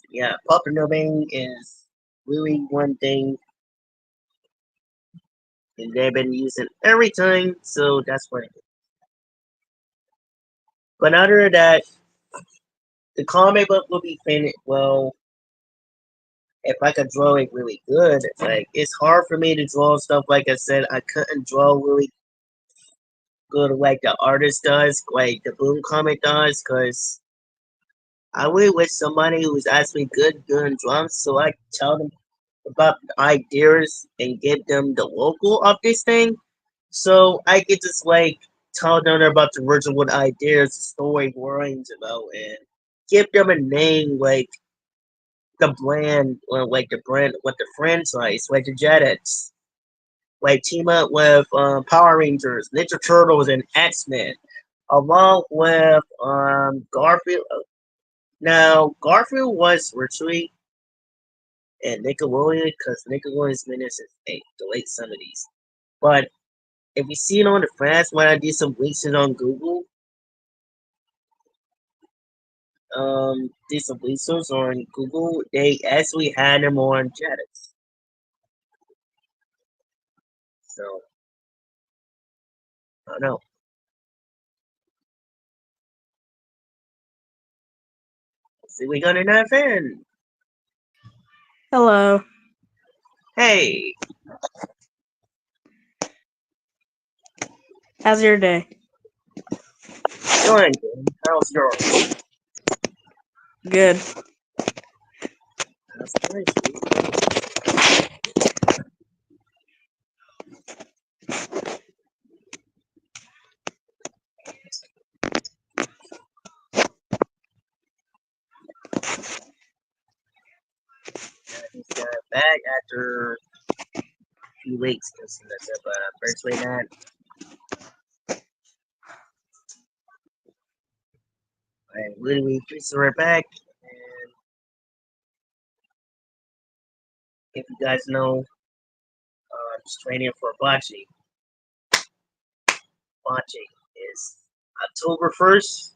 Speaker 1: Yeah, public domain is really one thing and they've been using every time, so that's what it is. But other than that, the comic book will be finished. Well, if I could draw it really good, like it's hard for me to draw stuff. Like I said, I couldn't draw really good like the artist does, like the Boom comic does, because I really wish somebody who was actually good doing drums, so I tell them about the ideas and give them the local of this thing. So I could just like tell them about the original ideas, the story, worries about, and give them a name like the brand, or like the brand, with the franchise, like the Jetix, like team up with Power Rangers, Ninja Turtles, and X Men, along with Garfield. Now Garfield was originally and Nickelodeon because Nickelodeon's been there since the late 70s. But if you see it on the fast, when I did some research on Google, did some research on Google, they actually had them on Jetix. So I don't know. See, we got enough in.
Speaker 2: Hello.
Speaker 1: Hey,
Speaker 2: How's your day?
Speaker 1: doing good. How's yours?
Speaker 2: Good.
Speaker 1: That's nice. Sweet. I just got back after a few weeks because that's virtually not. I literally just right back. And if you guys know, I'm just training for bocce. Bocce is October 1st.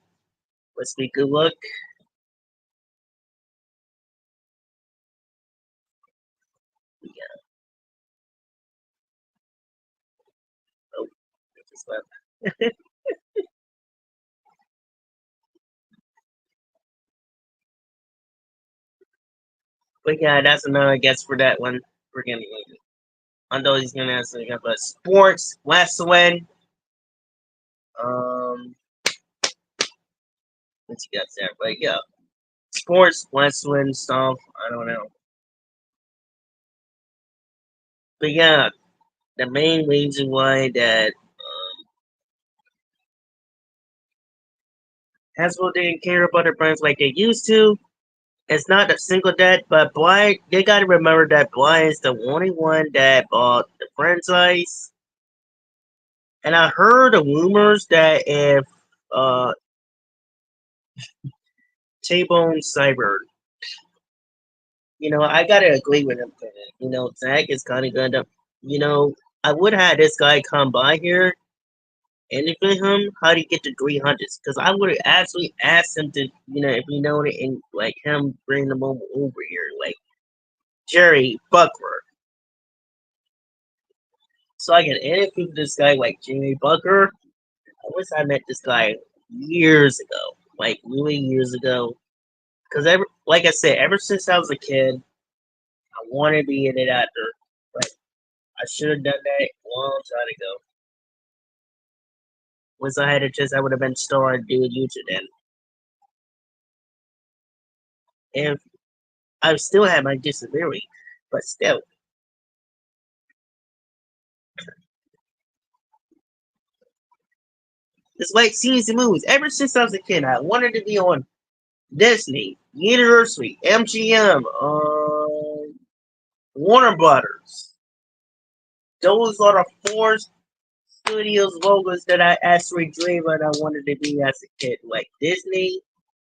Speaker 1: Let's be good luck. Yeah. Oh, it just left. But yeah, that's another guess for that one. We're gonna I know he's gonna answer again, but sports, last win. Let's get that. But yeah, sports, last win stuff. I don't know. But yeah, the main reason why that Hasbro didn't care about the brands like they used to. It's not a single debt, but Blind, they gotta remember that Blind is the only one that bought the franchise. And I heard the rumors that if uh T-Bone Cyber, I gotta agree with him. Zach is kind of gonna, you know, I would have this guy come by here and interview him how to get the 300s, because I would have actually asked him to, if you know it, and like him bring them over here, like Jerry Buckler. So I can interview this guy like Jerry Buckler. I wish I met this guy years ago, like really years ago. Because like I said, ever since I was a kid, I wanted to be an actor. But I should have done that a long time ago. Once I had a chance, I would have been starring doing YouTube then. And I still had my disability, but still, it's like seeing the movies. Ever since I was a kid, I wanted to be on Disney, University, MGM, Warner Brothers. Those are the four studios logos that I actually dreamed and I wanted to be as a kid. Like Disney,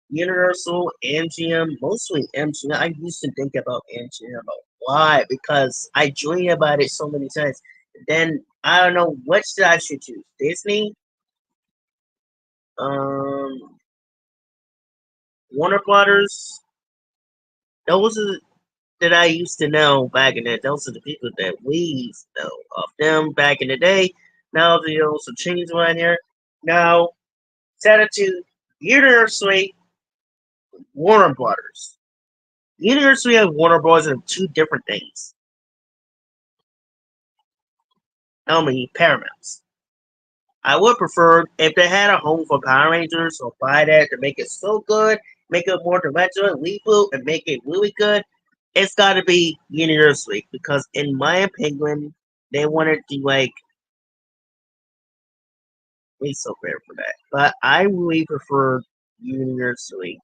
Speaker 1: Universal, MGM, mostly MGM. I used to think about MGM a lot because I dream about it so many times. Then I don't know which I should choose. Disney, um, Warner Brothers. Those are that I used to know back in the day. Those are the people that we used to know of them back in the day. Now they also changed right here. Now, set it to Universal, Warner Brothers. University and Warner Brothers are two different things. I mean, Paramounts. I would prefer if they had a home for Power Rangers or buy that to make it so good, make it more dimensional, reboot, and make it really good. It's got to be University because, in my opinion, they wanted to like be so fair for that. But I really prefer University.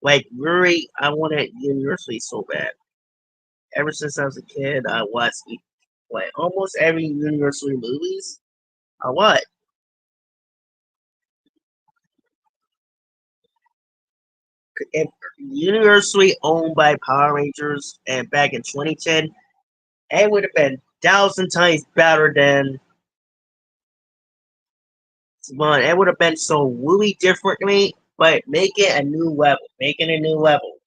Speaker 1: Like, really, I wanted University so bad. Ever since I was a kid, I watched like almost every University movies. I watched. If University owned by Power Rangers and back in 2010, it would have been thousand times better than Simon. It would have been so really differently, but make it a new level. Make it a new level.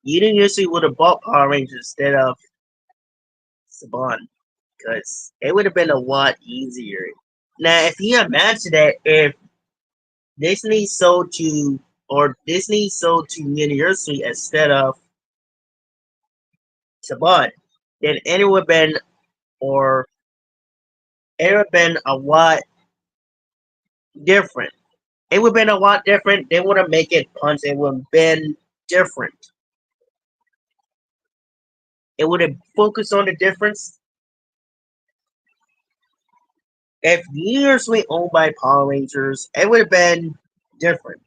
Speaker 1: University would have bought Power Rangers instead of Saban because it would have been a lot easier. Now, if you imagine that if Disney sold to or Disney sold to University instead of Saban, then it would have been or it would have been a lot different. It would have been a lot different. They would have make it punch. It would have been different. It would have focused on the difference. If years were owned by Power Rangers, it would have been different.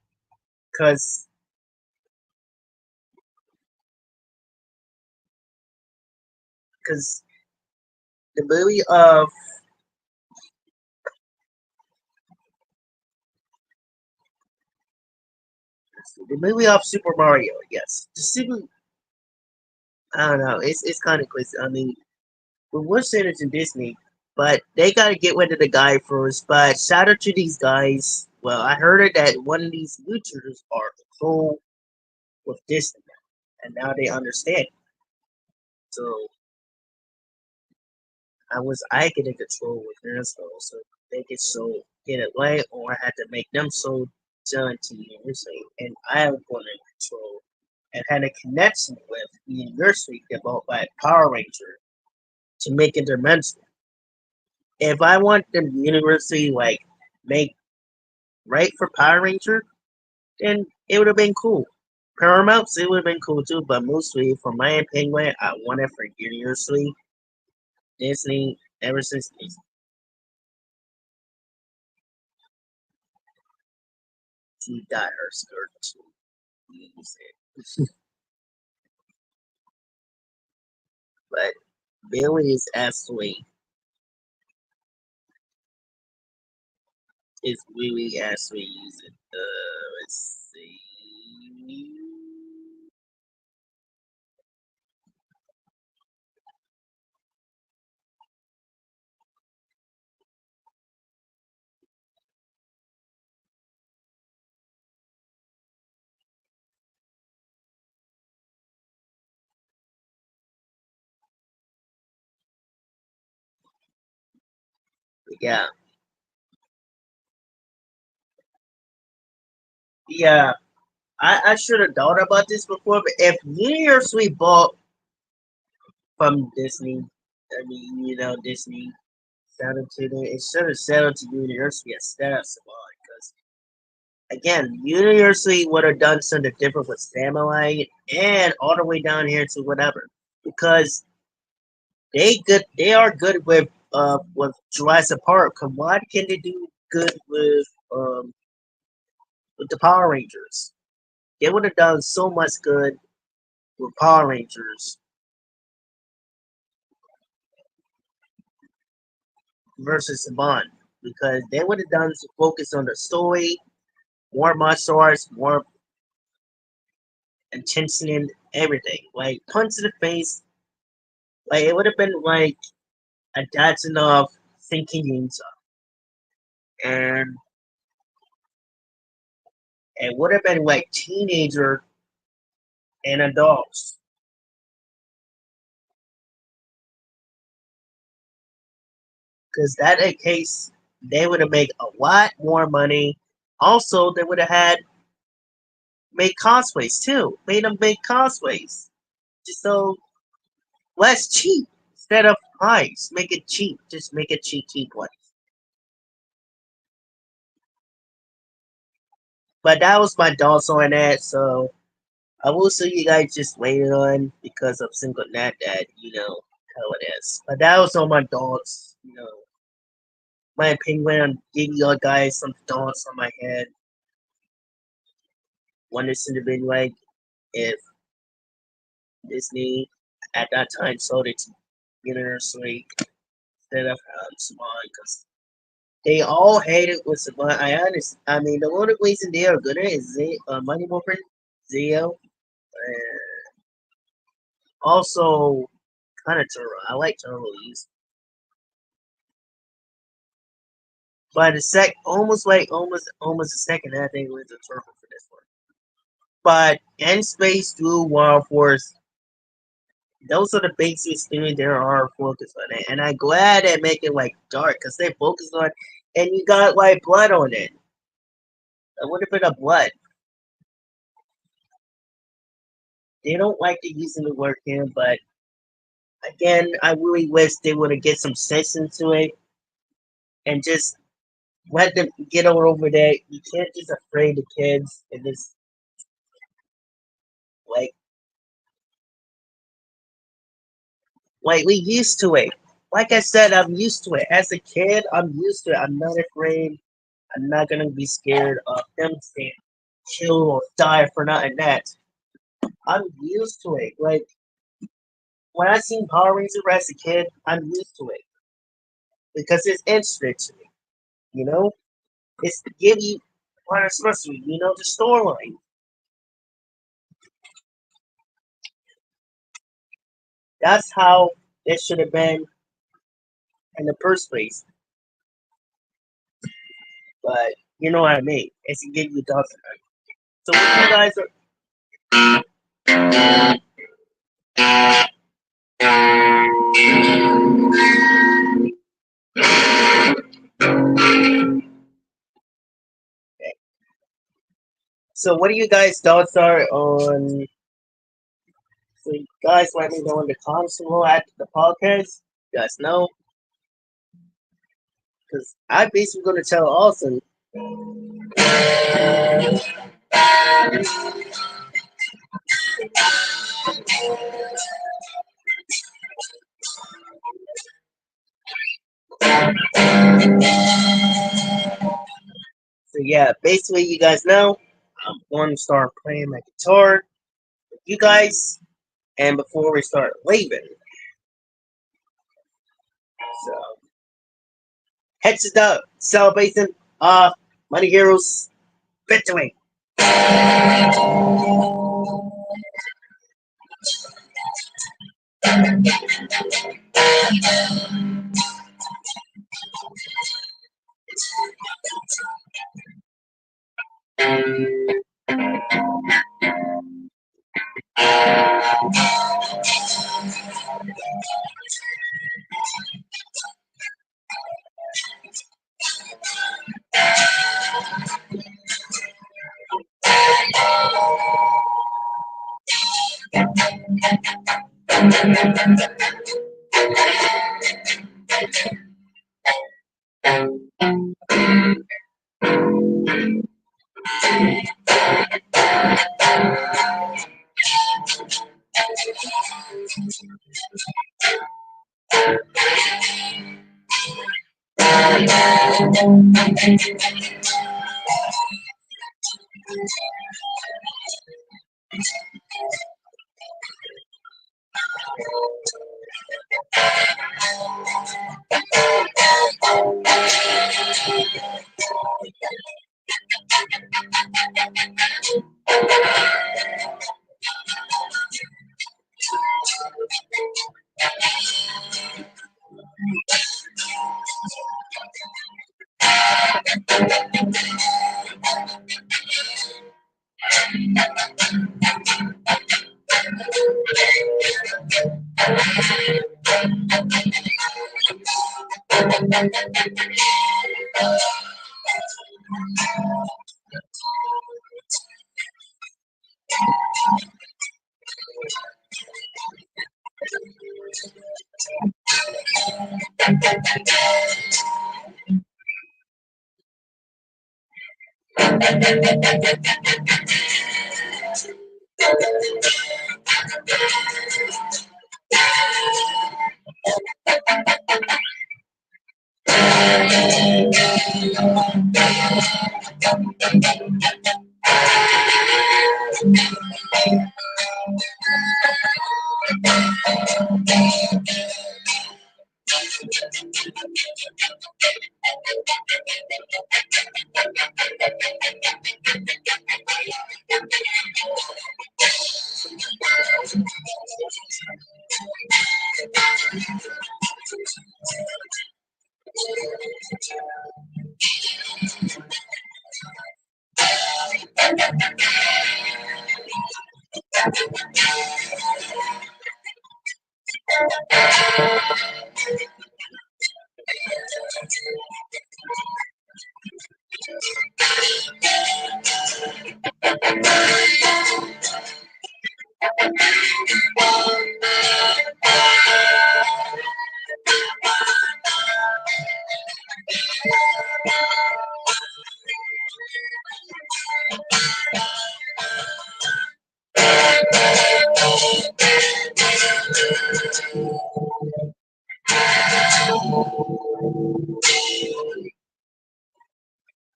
Speaker 1: Because the movie of Super Mario, yes, the Super. I don't know. It's kind of crazy. I mean, we're saying it's in Disney, but they got to get rid of the guy first. But shout out to these guys. Well, I heard it that one of these YouTubers are cool with Disney now, and now they understand. So I get in control with their soul, so they get so get it right, or I had to make them so done to university, and I am going in control and had a connection with the university developed by Power Ranger to make it dimensional. If I want the university like make right for Power Ranger, then it would have been cool. Paramounts, it would have been cool too, but mostly, for my opinion, I want it for university. Disney, ever since Disney, she got her skirt to use it. But Billy is really actually using let's see. Yeah. Yeah. I should have thought about this before, but if New Year's we bought from Disney, I mean, Disney settled to the it should have settled to University instead of Savon, because again, University would have done something different with Samurai and all the way down here to whatever. Because they are good with Jurassic Park. Why can they do good with the Power Rangers? They would have done so much good with Power Rangers versus Saban, because they would have done some focus on the story, more martial arts, more intention in everything. Like punch to the face, like it would have been like a dozen of thinking ninja, and it would have been like teenager and adults. Because that a case they would have made a lot more money. Also, they would have had made cosplays too. Made them make cosplays. Just so less cheap instead of high. Just make it cheap. Just make it cheap one. But that was my thoughts on that. So I will see you guys just later on because of single net that how it is. But that was all my thoughts. My opinion on giving you guys some thoughts on my head. One is to be like if Disney at that time sold it to universally instead of Saban because they all hated with Saban. I mean, the only reason they are good at is Money Morphin, Zio, and also kind of Turo. I like Turo's, but almost a second I think was a Turo for this one. But End Space through Wild Force, those are the basic things there are focused on it, and I'm glad they make it like dark because they focus on, and you got like blood on it. A little bit of blood. They don't like to use the word here, but again, I really wish they would have get some sense into it and just let them get over that. You can't just afraid the kids and just like we used to it. Like I said, I'm used to it. As a kid, I'm used to it. I'm not afraid. I'm not gonna be scared of them saying kill or die for nothing that. I'm used to it. Like when I seen Power Rangers as a kid, I'm used to it because it's interesting to me. You know, it's to give you what it's supposed to be. The storyline. That's how it should have been in the first place. But you know what I mean. It's to give you thoughts on it. So what you guys are. So what do you guys' thoughts are on? So you guys let me know in the comments below after the podcast. You guys know, because I'm basically going to tell Austin. So yeah, basically you guys know I'm going to start playing my guitar with you guys, and before we start leaving, so heads to the celebration of Money Heroes victory.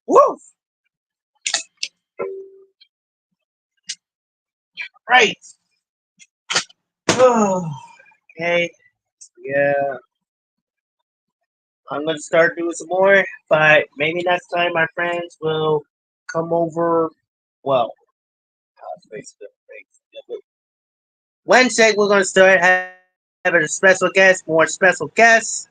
Speaker 1: Woo! Right. Okay. Yeah. I'm gonna start doing some more, but maybe next time my friends will come over. Well, Wednesday we're gonna start having a special guest, more special guests.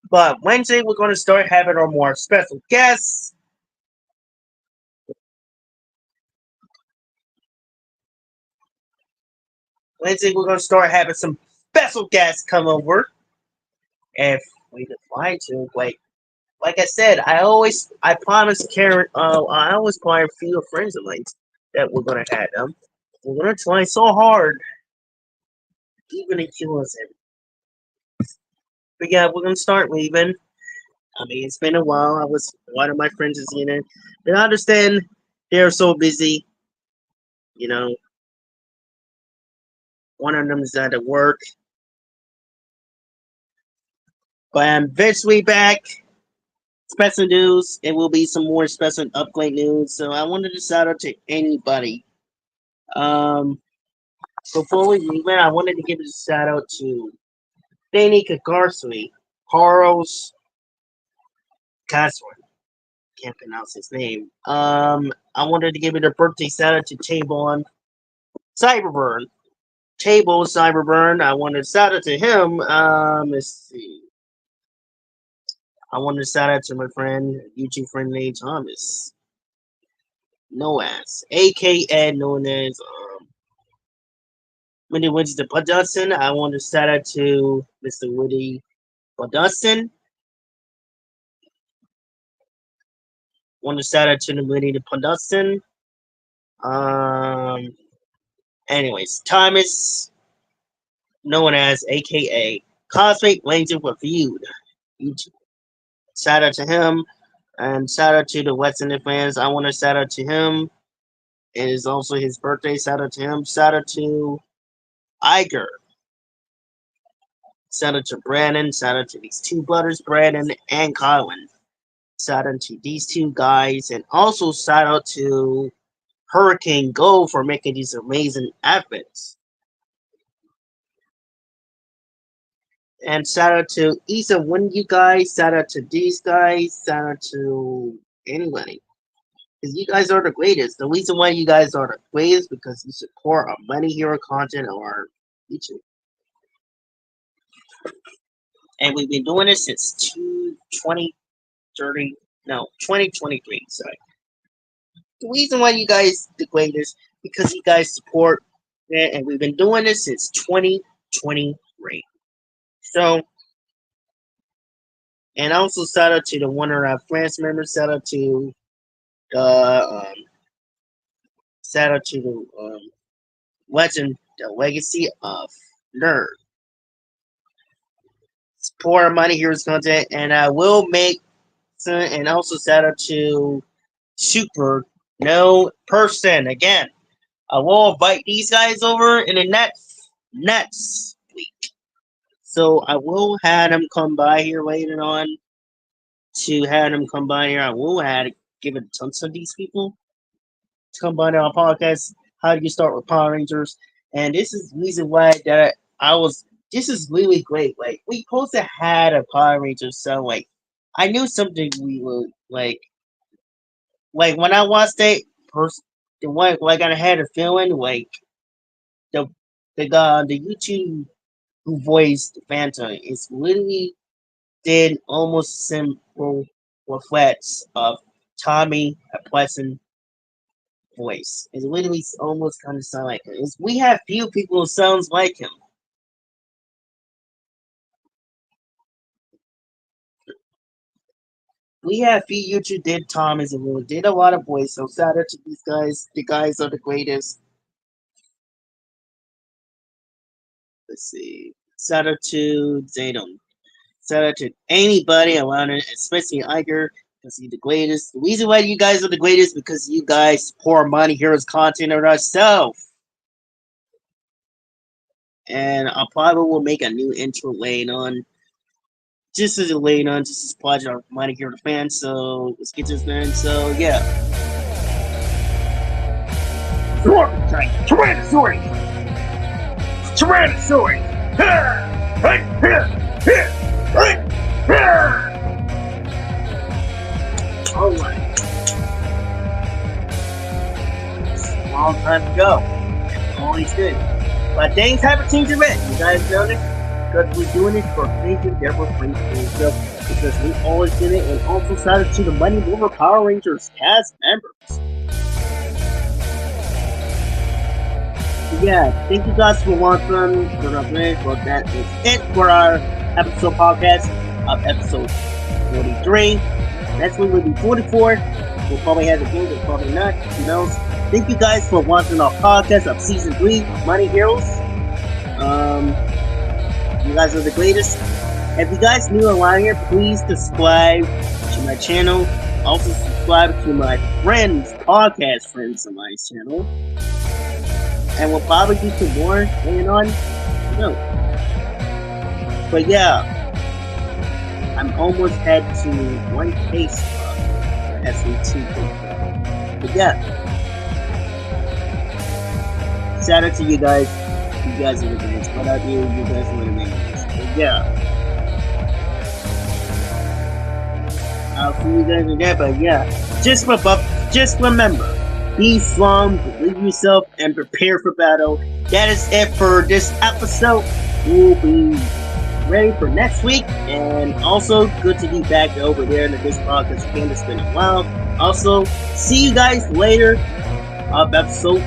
Speaker 1: But Wednesday we're gonna start having our more special guests. Wednesday we're gonna start having some special guests come over if we can find to. Like I said, I promised Karen, I always promised a few friends of mine that we're gonna have them. We're gonna try so hard, even if kill us in. But yeah, we're gonna start leaving. I mean, it's been a while. I was one of my friends is in it, and I understand they're so busy. You know, one of them is at work, but I'm eventually back. Special news. It will be some more special upgrade news. So I wanted to shout out to anybody. Um, Before we leave, I wanted to give a shout out to Danny Kagarsui, Carl's Caswell. Can't pronounce his name. I wanted to give it a birthday shout out to Table Cyberburn. Table Cyberburn. I wanted to shout out to him. Let's see. I wanted to shout out to my friend, YouTube friend named Thomas Noas, aka known as Woody Winston Podustin. I want to shout out to Mr. Woody Podustin. Want to shout out to the Woody Podustin. Um, Anyways, Thomas, known as aka Cosmic Ranger Reviewed. YouTube. Shout out to him. And shout out to the West Indian fans. I want to shout out to him. It is also his birthday. Shout out to him. Shout out to Iger. Shout out to Brandon. Shout out to these two brothers, Brandon and Colin. Shout out to these two guys. And also shout out to Hurricane Gold for making these amazing outfits. And shout out to each and one of you guys. Shout out to these guys. Shout out to anybody. Because you guys are the greatest. The reason why you guys are the greatest because you support our Money Hero content on our YouTube. And we've been doing this since 2023. Sorry. The reason why you guys the greatest because you guys support it, and we've been doing this since 2023. So And also shout out to the one of our friends members. The shout out to the legend, the legacy of nerd. Support Money Heroes content, and I will make some. And also shout out to Super No Person again. I will invite these guys over in the next week. So I will have them come by here later on. To have them come by here, I will have to give it to some of these people to come by to our podcast. How do you start with Power Rangers? And this is the reason why that I was. This is really great. Like we supposed to had a Power Rangers, so like I knew something we would like. Like when I watched it, the one like I had a feeling like the the guy the YouTube who voiced the Phantom is literally did almost simple reflects of Tommy a pleasant voice. It literally almost kind of sound like him. We have few people who sounds like him. We have few YouTube did Tom as a rule, did a lot of voice. So shout out to these guys. The guys are the greatest. Let's see. Shout out to Zaydon. Shout out to anybody around it, especially Iger, because he's the greatest. The reason why you guys are the greatest because you guys support Money Heroes content on ourselves. And I probably will make a new intro later on. Just as a later on, just as project of Money Hero fans. So let's get this done. So yeah. Tyrannosaurus! Tyrannosaurus! Alright. Long time ago. Always good. But things haven't changed a bit. You guys know this? Because we're doing it for things that were free for yourself. Because we always did it. And also shout out to the Money Mover Power Rangers cast members. Yeah, thank you guys for watching. For that is it for our episode podcast of episode 43. Next week will be 44. We'll probably have the game, but probably not. Who knows? Thank you guys for watching our podcast of season 3, Money Heroes. You guys are the greatest. If you guys new around here, please subscribe to my channel. Also subscribe to my friends, podcast friends on my channel. And we'll probably do some more later on. No. But yeah, I'm almost head to 1K for SE2. But yeah, shout out to you guys. You guys are the greatest. What I do, you guys are the greatest. But yeah, I'll see you guys again. But yeah, just remember. Be strong, believe yourself, and prepare for battle. That is it for this episode. We'll be ready for next week. And also, good to be back over there in the Discord because it's been a while. Also, see you guys later of episode